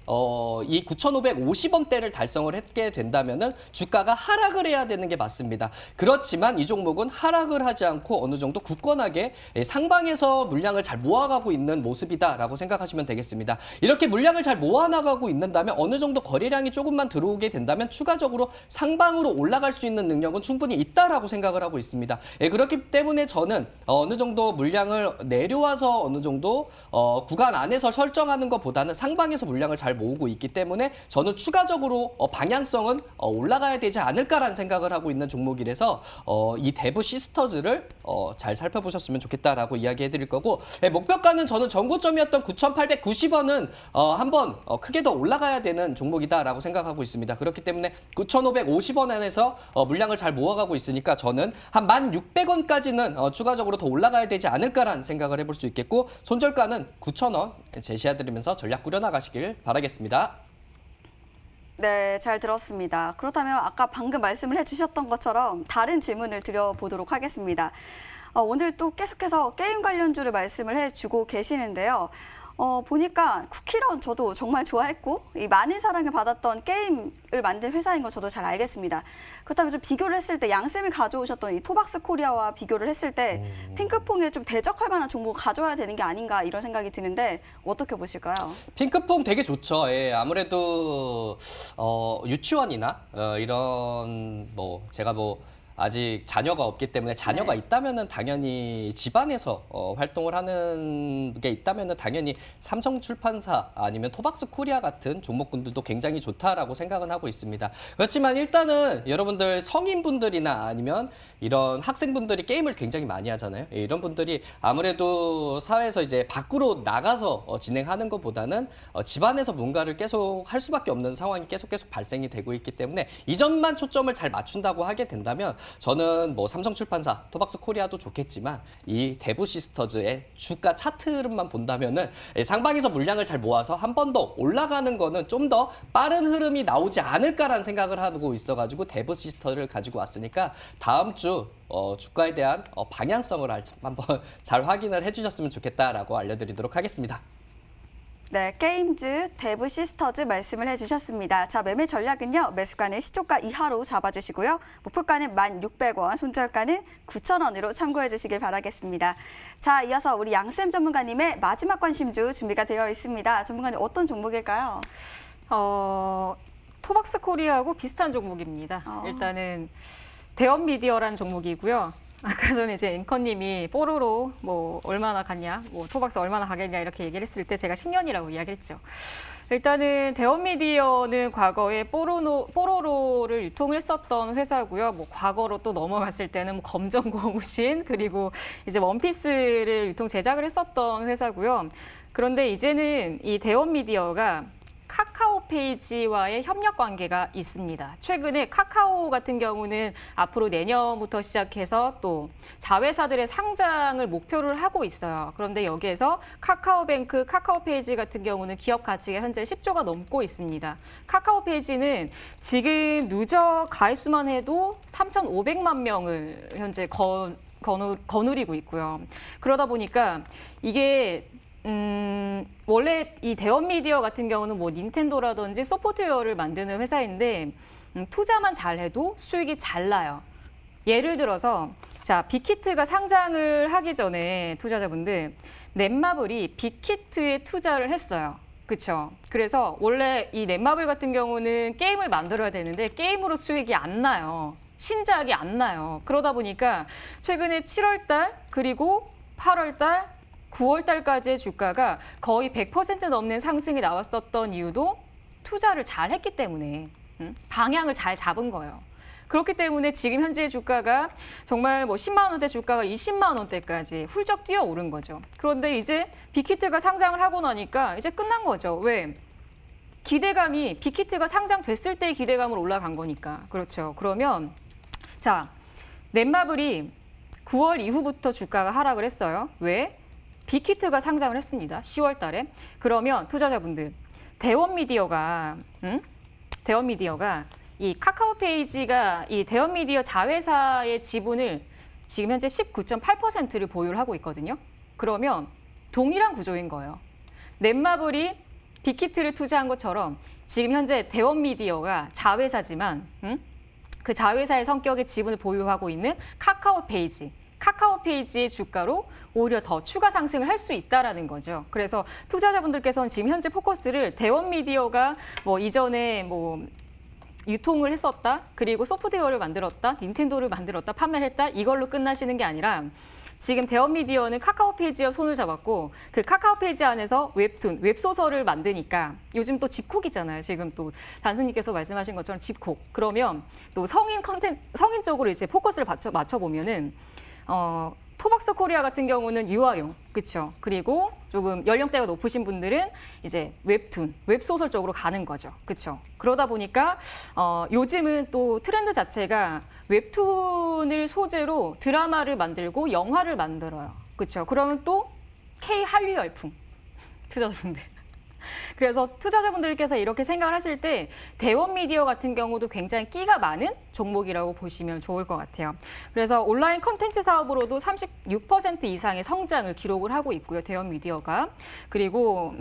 이 9,550원대를 달성을 했게 된다면은 주가가 하락을 해야 되는 게 맞습니다. 그렇지만 이 종목은 하락을 하지 않고 어느 정도 굳건하게 상방에서 물량을 잘 모아가고 있는 모습이다라고 생각하시면 되겠습니다. 이렇게 물량을 잘 모아나가고 있는다면 어느 정도 거래량이 조금만 들어오게 된다면 추가적으로 상방으로 올라갈 수 있는 능력은 충분히 있다라고 생각을 하고 있습니다. 예, 그렇기 때문에 저는 어느 정도 물량을 내려와서 어느 정도 구간 안에서 설정하는 것보다는 상방에서 물량을 잘 모으고 있기 때문에 저는 추가적으로 방향성은 올라가야 되지 않을까라는 생각을 하고 있는 종목이라서 이 대부 시스터즈를 잘 살펴보셨으면 좋겠다라고 이야기해 드릴 거고 목표가는 저는 전고점이었던 9,890원은 한번 크게 더 올라가야 되는 종목이다라고 생각하고 있습니다. 그렇기 때문에 9,550원 안에서 물량을 잘 모아가고 있으니까 저는 한 1,600원까지는 추가적으로 더 올라가야 되지 않을까라는 생각을 해볼 수 있겠고 손절가는 9,000원 제시해드리면서 전략 꾸려나가시길 바라겠습니다. 네, 잘 들었습니다. 그렇다면 아까 방금 말씀을 해주셨던 것처럼 다른 질문을 드려보도록 하겠습니다. 오늘 또 계속해서 게임 관련주를 말씀을 해주고 계시는데요. 보니까 쿠키런 저도 정말 좋아했고 이 많은 사랑을 받았던 게임을 만든 회사인 거 저도 잘 알겠습니다. 그렇다면 좀 비교를 했을 때 양쌤이 가져오셨던 이 토박스 코리아와 비교를 했을 때 핑크퐁에 좀 대적할 만한 종목을 가져와야 되는 게 아닌가 이런 생각이 드는데 어떻게 보실까요? 핑크퐁 되게 좋죠. 예, 아무래도 유치원이나 이런 제가 아직 자녀가 없기 때문에 자녀가 있다면은 당연히 집안에서 활동을 하는 게 있다면은 당연히 삼성출판사 아니면 토박스 코리아 같은 종목군들도 굉장히 좋다라고 생각은 하고 있습니다. 그렇지만 일단은 여러분들 성인분들이나 아니면 이런 학생분들이 게임을 굉장히 많이 하잖아요. 이런 분들이 아무래도 사회에서 이제 밖으로 나가서 진행하는 것보다는 집안에서 뭔가를 계속 할 수밖에 없는 상황이 계속 발생이 되고 있기 때문에 이 점만 초점을 잘 맞춘다고 하게 된다면 저는 삼성출판사, 토박스 코리아도 좋겠지만 이 대부 시스터즈의 주가 차트 흐름만 본다면은 상방에서 물량을 잘 모아서 한 번 더 올라가는 거는 좀 더 빠른 흐름이 나오지 않을까라는 생각을 하고 있어가지고 대부 시스터를 가지고 왔으니까 다음 주 주가에 대한 방향성을 한번 잘 확인을 해주셨으면 좋겠다라고 알려드리도록 하겠습니다. 네, 게임즈, 대부 시스터즈 말씀을 해주셨습니다. 자, 매매 전략은요. 매수가는 시초가 이하로 잡아주시고요. 목표가는 1,600원, 손절가는 9,000원으로 참고해 주시길 바라겠습니다. 자, 이어서 우리 양쌤 전문가님의 마지막 관심주 준비가 되어 있습니다. 전문가님 어떤 종목일까요? 토박스 코리아하고 비슷한 종목입니다. 일단은 대원 미디어라는 종목이고요. 아까 전에 이제 앵커님이 뽀로로 얼마나 갔냐, 토박스 얼마나 가겠냐 이렇게 얘기를 했을 때 제가 10년이라고 이야기했죠. 일단은 대원미디어는 과거에 뽀로로를 유통을 했었던 회사고요. 과거로 또 넘어갔을 때는 검정고무신 그리고 이제 원피스를 유통 제작을 했었던 회사고요. 그런데 이제는 이 대원미디어가 카카오 페이지와의 협력 관계가 있습니다. 최근에 카카오 같은 경우는 앞으로 내년부터 시작해서 또 자회사들의 상장을 목표를 하고 있어요. 그런데 여기에서 카카오뱅크, 카카오 페이지 같은 경우는 기업 가치가 현재 10조가 넘고 있습니다. 카카오 페이지는 지금 누적 가입수만 해도 3,500만 명을 현재 거느리고 있고요. 그러다 보니까 이게 원래 이 대원 미디어 같은 경우는 뭐 닌텐도라든지 소프트웨어를 만드는 회사인데 투자만 잘해도 수익이 잘 나요. 예를 들어서 자 빅히트가 상장을 하기 전에 투자자분들 넷마블이 빅히트에 투자를 했어요. 그렇죠. 그래서 원래 이 넷마블 같은 경우는 게임을 만들어야 되는데 게임으로 수익이 안 나요. 신작이 안 나요. 그러다 보니까 최근에 7월 달 그리고 8월 달 9월 달까지의 주가가 거의 100% 넘는 상승이 나왔었던 이유도 투자를 잘 했기 때문에 방향을 잘 잡은 거예요. 그렇기 때문에 지금 현재 주가가 정말 뭐 10만 원대 주가가 20만 원대까지 훌쩍 뛰어오른 거죠. 그런데 이제 빅히트가 상장을 하고 나니까 이제 끝난 거죠. 왜? 기대감이 빅히트가 상장됐을 때의 기대감으로 올라간 거니까. 그렇죠. 그러면 자, 넷마블이 9월 이후부터 주가가 하락을 했어요. 왜? 빅히트가 상장을 했습니다. 10월 달에. 그러면 투자자분들, 대원미디어가 이 카카오 페이지가 이 대원미디어 자회사의 지분을 지금 현재 19.8%를 보유를 하고 있거든요. 그러면 동일한 구조인 거예요. 넷마블이 빅히트를 투자한 것처럼 지금 현재 대원미디어가 자회사지만 그 자회사의 성격의 지분을 보유하고 있는 카카오 페이지의 주가로 오히려 더 추가 상승을 할 수 있다라는 거죠. 그래서 투자자분들께서는 지금 현재 포커스를 대원미디어가 뭐 이전에 뭐 유통을 했었다, 그리고 소프트웨어를 만들었다, 닌텐도를 만들었다, 판매를 했다 이걸로 끝나시는 게 아니라 지금 대원미디어는 카카오 페이지와 손을 잡았고 그 카카오 페이지 안에서 웹툰, 웹소설을 만드니까 요즘 또 집콕이잖아요. 지금 또 단스님께서 말씀하신 것처럼 집콕. 그러면 또 성인 쪽으로 이제 포커스를 맞춰보면은 토박스 코리아 같은 경우는 유아용, 그렇죠. 그리고 조금 연령대가 높으신 분들은 이제 웹툰, 웹소설 쪽으로 가는 거죠, 그렇죠. 그러다 보니까 요즘은 또 트렌드 자체가 웹툰을 소재로 드라마를 만들고 영화를 만들어요, 그렇죠. 그러면 또 K 한류 열풍, 투자자분들. 그래서 투자자분들께서 이렇게 생각을 하실 때 대원미디어 같은 경우도 굉장히 끼가 많은 종목이라고 보시면 좋을 것 같아요. 그래서 온라인 콘텐츠 사업으로도 36% 이상의 성장을 기록을 하고 있고요. 대원미디어가. 그리고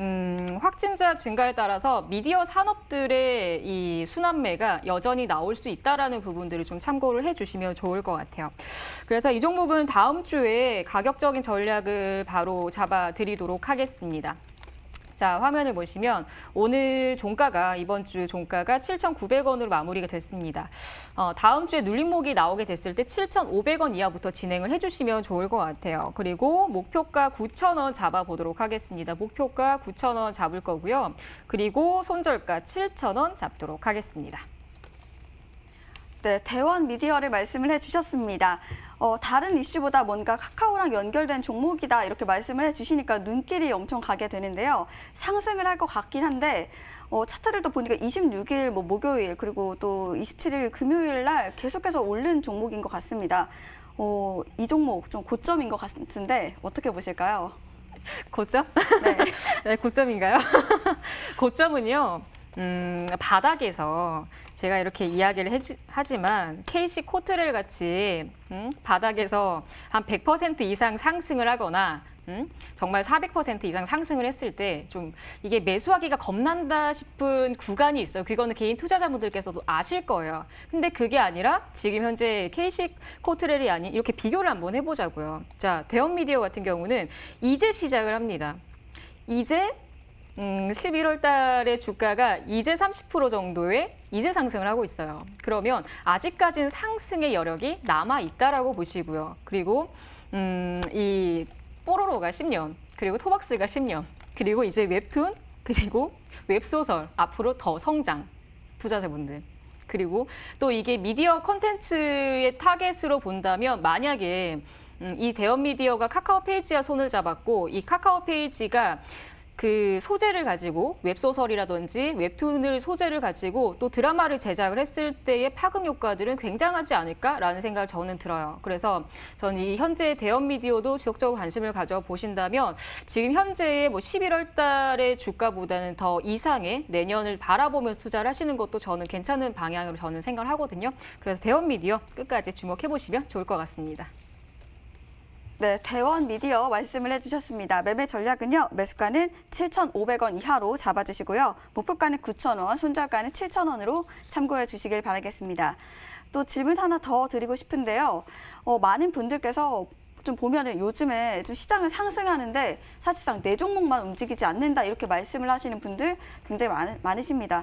확진자 증가에 따라서 미디어 산업들의 이 순환매가 여전히 나올 수 있다라는 부분들을 좀 참고를 해주시면 좋을 것 같아요. 그래서 이 종목은 다음 주에 가격적인 전략을 바로 잡아드리도록 하겠습니다. 자, 화면을 보시면 오늘 종가가 이번 주 종가가 7,900원으로 마무리가 됐습니다. 다음 주에 눌림목이 나오게 됐을 때 7,500원 이하부터 진행을 해주시면 좋을 것 같아요. 그리고 목표가 9,000원 잡아보도록 하겠습니다. 목표가 9,000원 잡을 거고요. 그리고 손절가 7,000원 잡도록 하겠습니다. 네, 대원 미디어를 말씀을 해주셨습니다. 다른 이슈보다 뭔가 카카오랑 연결된 종목이다 이렇게 말씀을 해주시니까 눈길이 엄청 가게 되는데요. 상승을 할 것 같긴 한데 차트를 또 보니까 26일 목요일 그리고 또 27일 금요일 날 계속해서 오른 종목인 것 같습니다. 이 종목 좀 고점인 것 같은데 어떻게 보실까요? 고점? 네. 네, 고점인가요? 고점은요. 바닥에서 제가 이렇게 이야기를 하지만 KC 코트렐 같이 바닥에서 한 100% 이상 상승을 하거나 정말 400% 이상 상승을 했을 때 좀 이게 매수하기가 겁난다 싶은 구간이 있어요. 그거는 개인 투자자분들께서도 아실 거예요. 근데 그게 아니라 지금 현재 KC 코트렐이 아닌 이렇게 비교를 한번 해보자고요. 자, 대원미디어 같은 경우는 이제 시작을 합니다. 이제 11월 달에 주가가 이제 30% 정도의 이제 상승을 하고 있어요. 그러면 아직까지는 상승의 여력이 남아 있다라고 보시고요. 그리고 이 뽀로로가 10년, 그리고 토박스가 10년, 그리고 이제 웹툰, 그리고 웹소설 앞으로 더 성장, 투자자분들. 그리고 또 이게 미디어 콘텐츠의 타겟으로 본다면 만약에 이 대원미디어가 카카오 페이지와 손을 잡았고 이 카카오 페이지가 그 소재를 가지고 웹소설이라든지 웹툰을 소재를 가지고 또 드라마를 제작을 했을 때의 파급 효과들은 굉장하지 않을까라는 생각을 저는 들어요. 그래서 저는 이 현재 대형 미디어도 지속적으로 관심을 가져보신다면 지금 현재의 뭐 11월 달의 주가보다는 더 이상의 내년을 바라보면서 투자를 하시는 것도 저는 괜찮은 방향으로 저는 생각을 하거든요. 그래서 대형 미디어 끝까지 주목해보시면 좋을 것 같습니다. 네, 대원 미디어 말씀을 해주셨습니다. 매매 전략은요, 매수가는 7,500원 이하로 잡아주시고요. 목표가는 9,000원, 손절가는 7,000원으로 참고해 주시길 바라겠습니다. 또 질문 하나 더 드리고 싶은데요. 많은 분들께서 좀 보면은 요즘에 좀 시장을 상승하는데 사실상 네 종목만 움직이지 않는다 이렇게 말씀을 하시는 분들 굉장히 많으십니다.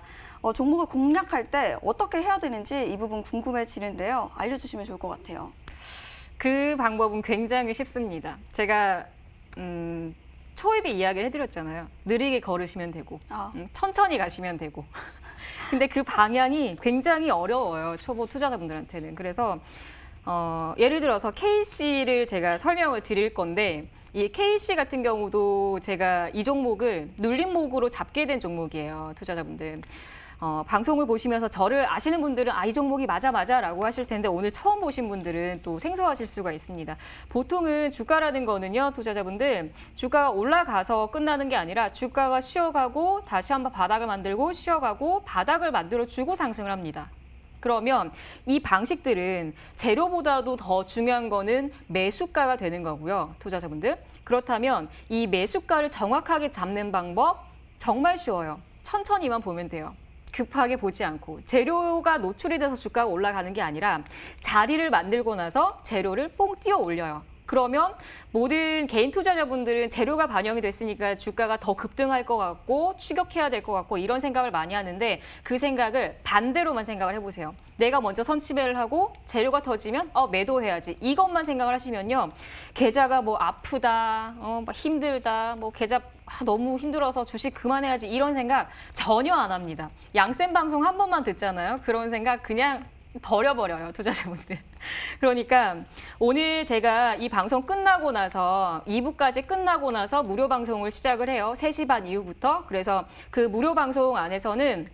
종목을 공략할 때 어떻게 해야 되는지 이 부분 궁금해지는데요. 알려주시면 좋을 것 같아요. 그 방법은 굉장히 쉽습니다. 제가 초입에 이야기를 해드렸잖아요. 느리게 걸으시면 되고 천천히 가시면 되고. 근데 그 방향이 굉장히 어려워요. 초보 투자자분들한테는. 그래서 예를 들어서 KC를 제가 설명을 드릴 건데 이 KC 같은 경우도 제가 이 종목을 눌림목으로 잡게 된 종목이에요. 투자자분들. 방송을 보시면서 저를 아시는 분들은 이 종목이 맞아라고 하실 텐데 오늘 처음 보신 분들은 또 생소하실 수가 있습니다. 보통은 주가라는 거는요, 투자자분들 주가가 올라가서 끝나는 게 아니라 주가가 쉬어가고 다시 한번 바닥을 만들고 쉬어가고 바닥을 만들어주고 상승을 합니다. 그러면 이 방식들은 재료보다도 더 중요한 거는 매수가가 되는 거고요, 투자자분들. 그렇다면 이 매수가를 정확하게 잡는 방법 정말 쉬워요. 천천히만 보면 돼요. 급하게 보지 않고 재료가 노출이 돼서 주가가 올라가는 게 아니라 자리를 만들고 나서 재료를 뽕 띄워 올려요. 그러면 모든 개인 투자자분들은 재료가 반영이 됐으니까 주가가 더 급등할 것 같고 추격해야 될 것 같고 이런 생각을 많이 하는데 그 생각을 반대로만 생각을 해보세요. 내가 먼저 선취매를 하고 재료가 터지면 매도해야지. 이것만 생각을 하시면요. 계좌가 뭐 아프다, 막 힘들다, 뭐 계좌 너무 힘들어서 주식 그만해야지 이런 생각 전혀 안 합니다. 양쌤 방송 한 번만 듣잖아요. 그런 생각 그냥 버려버려요, 투자자분들. 그러니까 오늘 제가 이 방송 끝나고 나서 2부까지 끝나고 나서 무료 방송을 시작을 해요. 3시 반 이후부터. 그래서 그 무료 방송 안에서는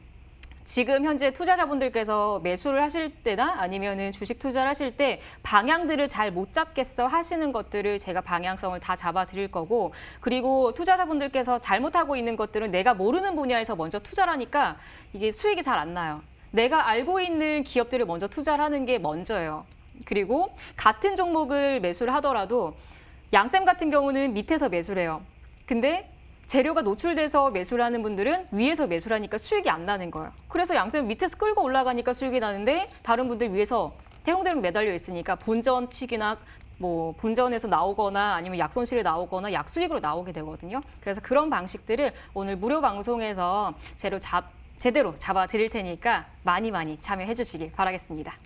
지금 현재 투자자분들께서 매수를 하실 때나 아니면은 주식 투자를 하실 때 방향들을 잘 못 잡겠어 하시는 것들을 제가 방향성을 다 잡아 드릴 거고, 그리고 투자자분들께서 잘못하고 있는 것들은 내가 모르는 분야에서 먼저 투자를 하니까 이게 수익이 잘 안 나요. 내가 알고 있는 기업들을 먼저 투자를 하는 게 먼저예요. 그리고 같은 종목을 매수를 하더라도 양쌤 같은 경우는 밑에서 매수를 해요. 근데 재료가 노출돼서 매수를 하는 분들은 위에서 매수를 하니까 수익이 안 나는 거예요. 그래서 양쌤 밑에서 끌고 올라가니까 수익이 나는데 다른 분들 위에서 대롱대롱 매달려 있으니까 본전 취기나 뭐 본전에서 나오거나 아니면 약손실에 나오거나 약수익으로 나오게 되거든요. 그래서 그런 방식들을 오늘 무료 방송에서 제대로 잡아 드릴 테니까 많이 참여해 주시길 바라겠습니다.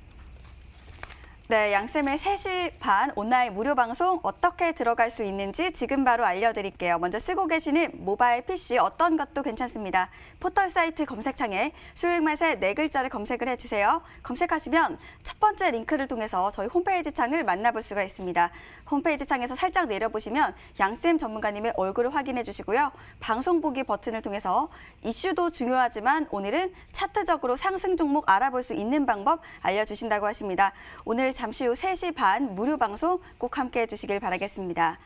네, 양쌤의 3시 반 온라인 무료 방송 어떻게 들어갈 수 있는지 지금 바로 알려드릴게요. 먼저 쓰고 계시는 모바일 PC 어떤 것도 괜찮습니다. 포털 사이트 검색창에 수익맛의 4글자를 검색을 해주세요. 검색하시면 첫 번째 링크를 통해서 저희 홈페이지 창을 만나볼 수가 있습니다. 홈페이지 창에서 살짝 내려보시면 양쌤 전문가님의 얼굴을 확인해 주시고요. 방송 보기 버튼을 통해서 이슈도 중요하지만 오늘은 차트적으로 상승 종목 알아볼 수 있는 방법 알려주신다고 하십니다. 오늘 잠시 후 3시 반 무료 방송 꼭 함께해 주시길 바라겠습니다.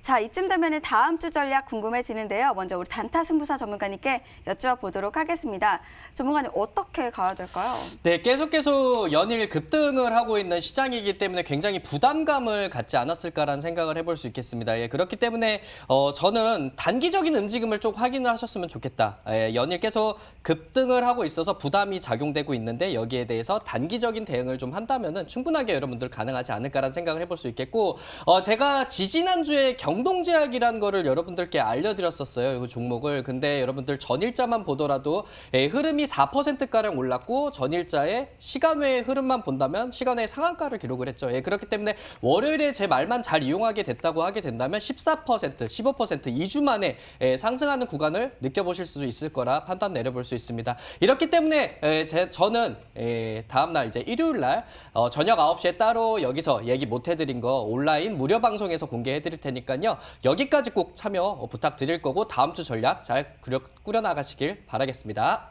자, 이쯤 되면 다음 주 전략 궁금해지는데요. 먼저 우리 단타 승부사 전문가님께 여쭤보도록 하겠습니다. 전문가님 어떻게 가야 될까요? 네, 계속 연일 급등을 하고 있는 시장이기 때문에 굉장히 부담감을 갖지 않았을까라는 생각을 해볼 수 있겠습니다. 예, 그렇기 때문에 저는 단기적인 움직임을 좀 확인을 하셨으면 좋겠다. 예, 연일 계속 급등을 하고 있어서 부담이 작용되고 있는데 여기에 대해서 단기적인 대응을 좀 한다면은 충분하게 여러분들 가능하지 않을까라는 생각을 해볼 수 있겠고, 제가 지지난주에 경동제약이라는 거를 여러분들께 알려드렸었어요. 이 종목을. 근데 여러분들 전일자만 보더라도 흐름이 4%가량 올랐고 전일자의 시간외의 흐름만 본다면 시간외의 상한가를 기록을 했죠. 그렇기 때문에 월요일에 제 말만 잘 이용하게 됐다고 하게 된다면 14%, 15% 2주 만에 상승하는 구간을 느껴보실 수 있을 거라 판단 내려볼 수 있습니다. 이렇기 때문에 저는 다음 날 이제 일요일 날 저녁 9시 9시에 따로 여기서 얘기 못 해드린 거 온라인 무료 방송에서 공개해드릴 테니까요. 여기까지 꼭 참여 부탁드릴 거고 다음 주 전략 잘 꾸려나가시길 바라겠습니다.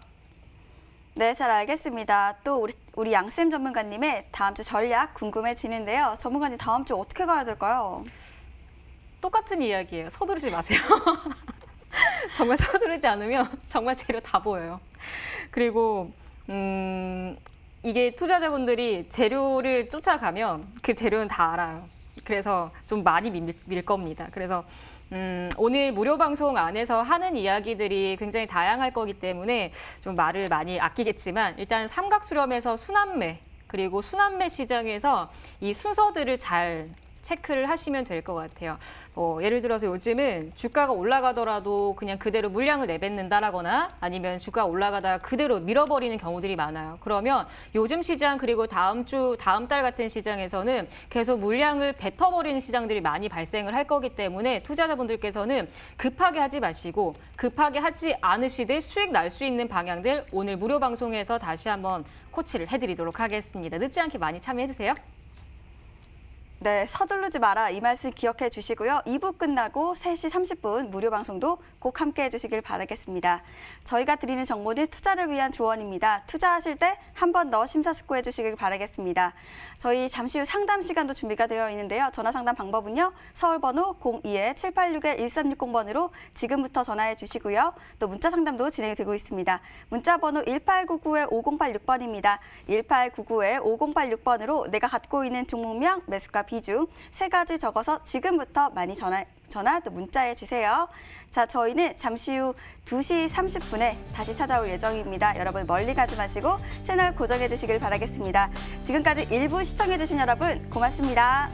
네, 잘 알겠습니다. 또 우리 양쌤 전문가님의 다음 주 전략 궁금해지는데요. 전문가님 다음 주 어떻게 가야 될까요? 똑같은 이야기예요. 서두르지 마세요. 정말 서두르지 않으면 정말 재료 다 보여요. 그리고 이게 투자자분들이 재료를 쫓아가면 그 재료는 다 알아요. 그래서 좀 많이 밀 겁니다. 그래서 오늘 무료 방송 안에서 하는 이야기들이 굉장히 다양할 거기 때문에 좀 말을 많이 아끼겠지만 일단 삼각수렴에서 순환매 그리고 순환매 시장에서 이 순서들을 잘 체크를 하시면 될 것 같아요. 예를 들어서 요즘은 주가가 올라가더라도 그냥 그대로 물량을 내뱉는다라거나 아니면 주가 올라가다가 그대로 밀어버리는 경우들이 많아요. 그러면 요즘 시장 그리고 다음 달 같은 시장에서는 계속 물량을 뱉어버리는 시장들이 많이 발생을 할 거기 때문에 투자자분들께서는 급하게 하지 마시고 급하게 하지 않으시되 수익 날 수 있는 방향들 오늘 무료 방송에서 다시 한번 코치를 해드리도록 하겠습니다. 늦지 않게 많이 참여해주세요. 네, 서두르지 마라 이 말씀 기억해 주시고요. 2부 끝나고 3시 30분 무료 방송도 꼭 함께 해주시길 바라겠습니다. 저희가 드리는 정보는 투자를 위한 조언입니다. 투자하실 때 한 번 더 심사숙고해 주시길 바라겠습니다. 저희 잠시 후 상담 시간도 준비가 되어 있는데요. 전화 상담 방법은요. 서울번호 02-7861-1360번으로 지금부터 전화해 주시고요. 또 문자 상담도 진행되고 있습니다. 문자 번호 1899-5086번입니다. 1899-5086번으로 내가 갖고 있는 종목명, 매수가 비중 3가지 적어서 지금부터 많이 전화 또 문자해 주세요. 자, 저희는 잠시 후 2시 30분에 다시 찾아올 예정입니다. 여러분 멀리 가지 마시고 채널 고정해 주시길 바라겠습니다. 지금까지 일부 시청해 주신 여러분 고맙습니다.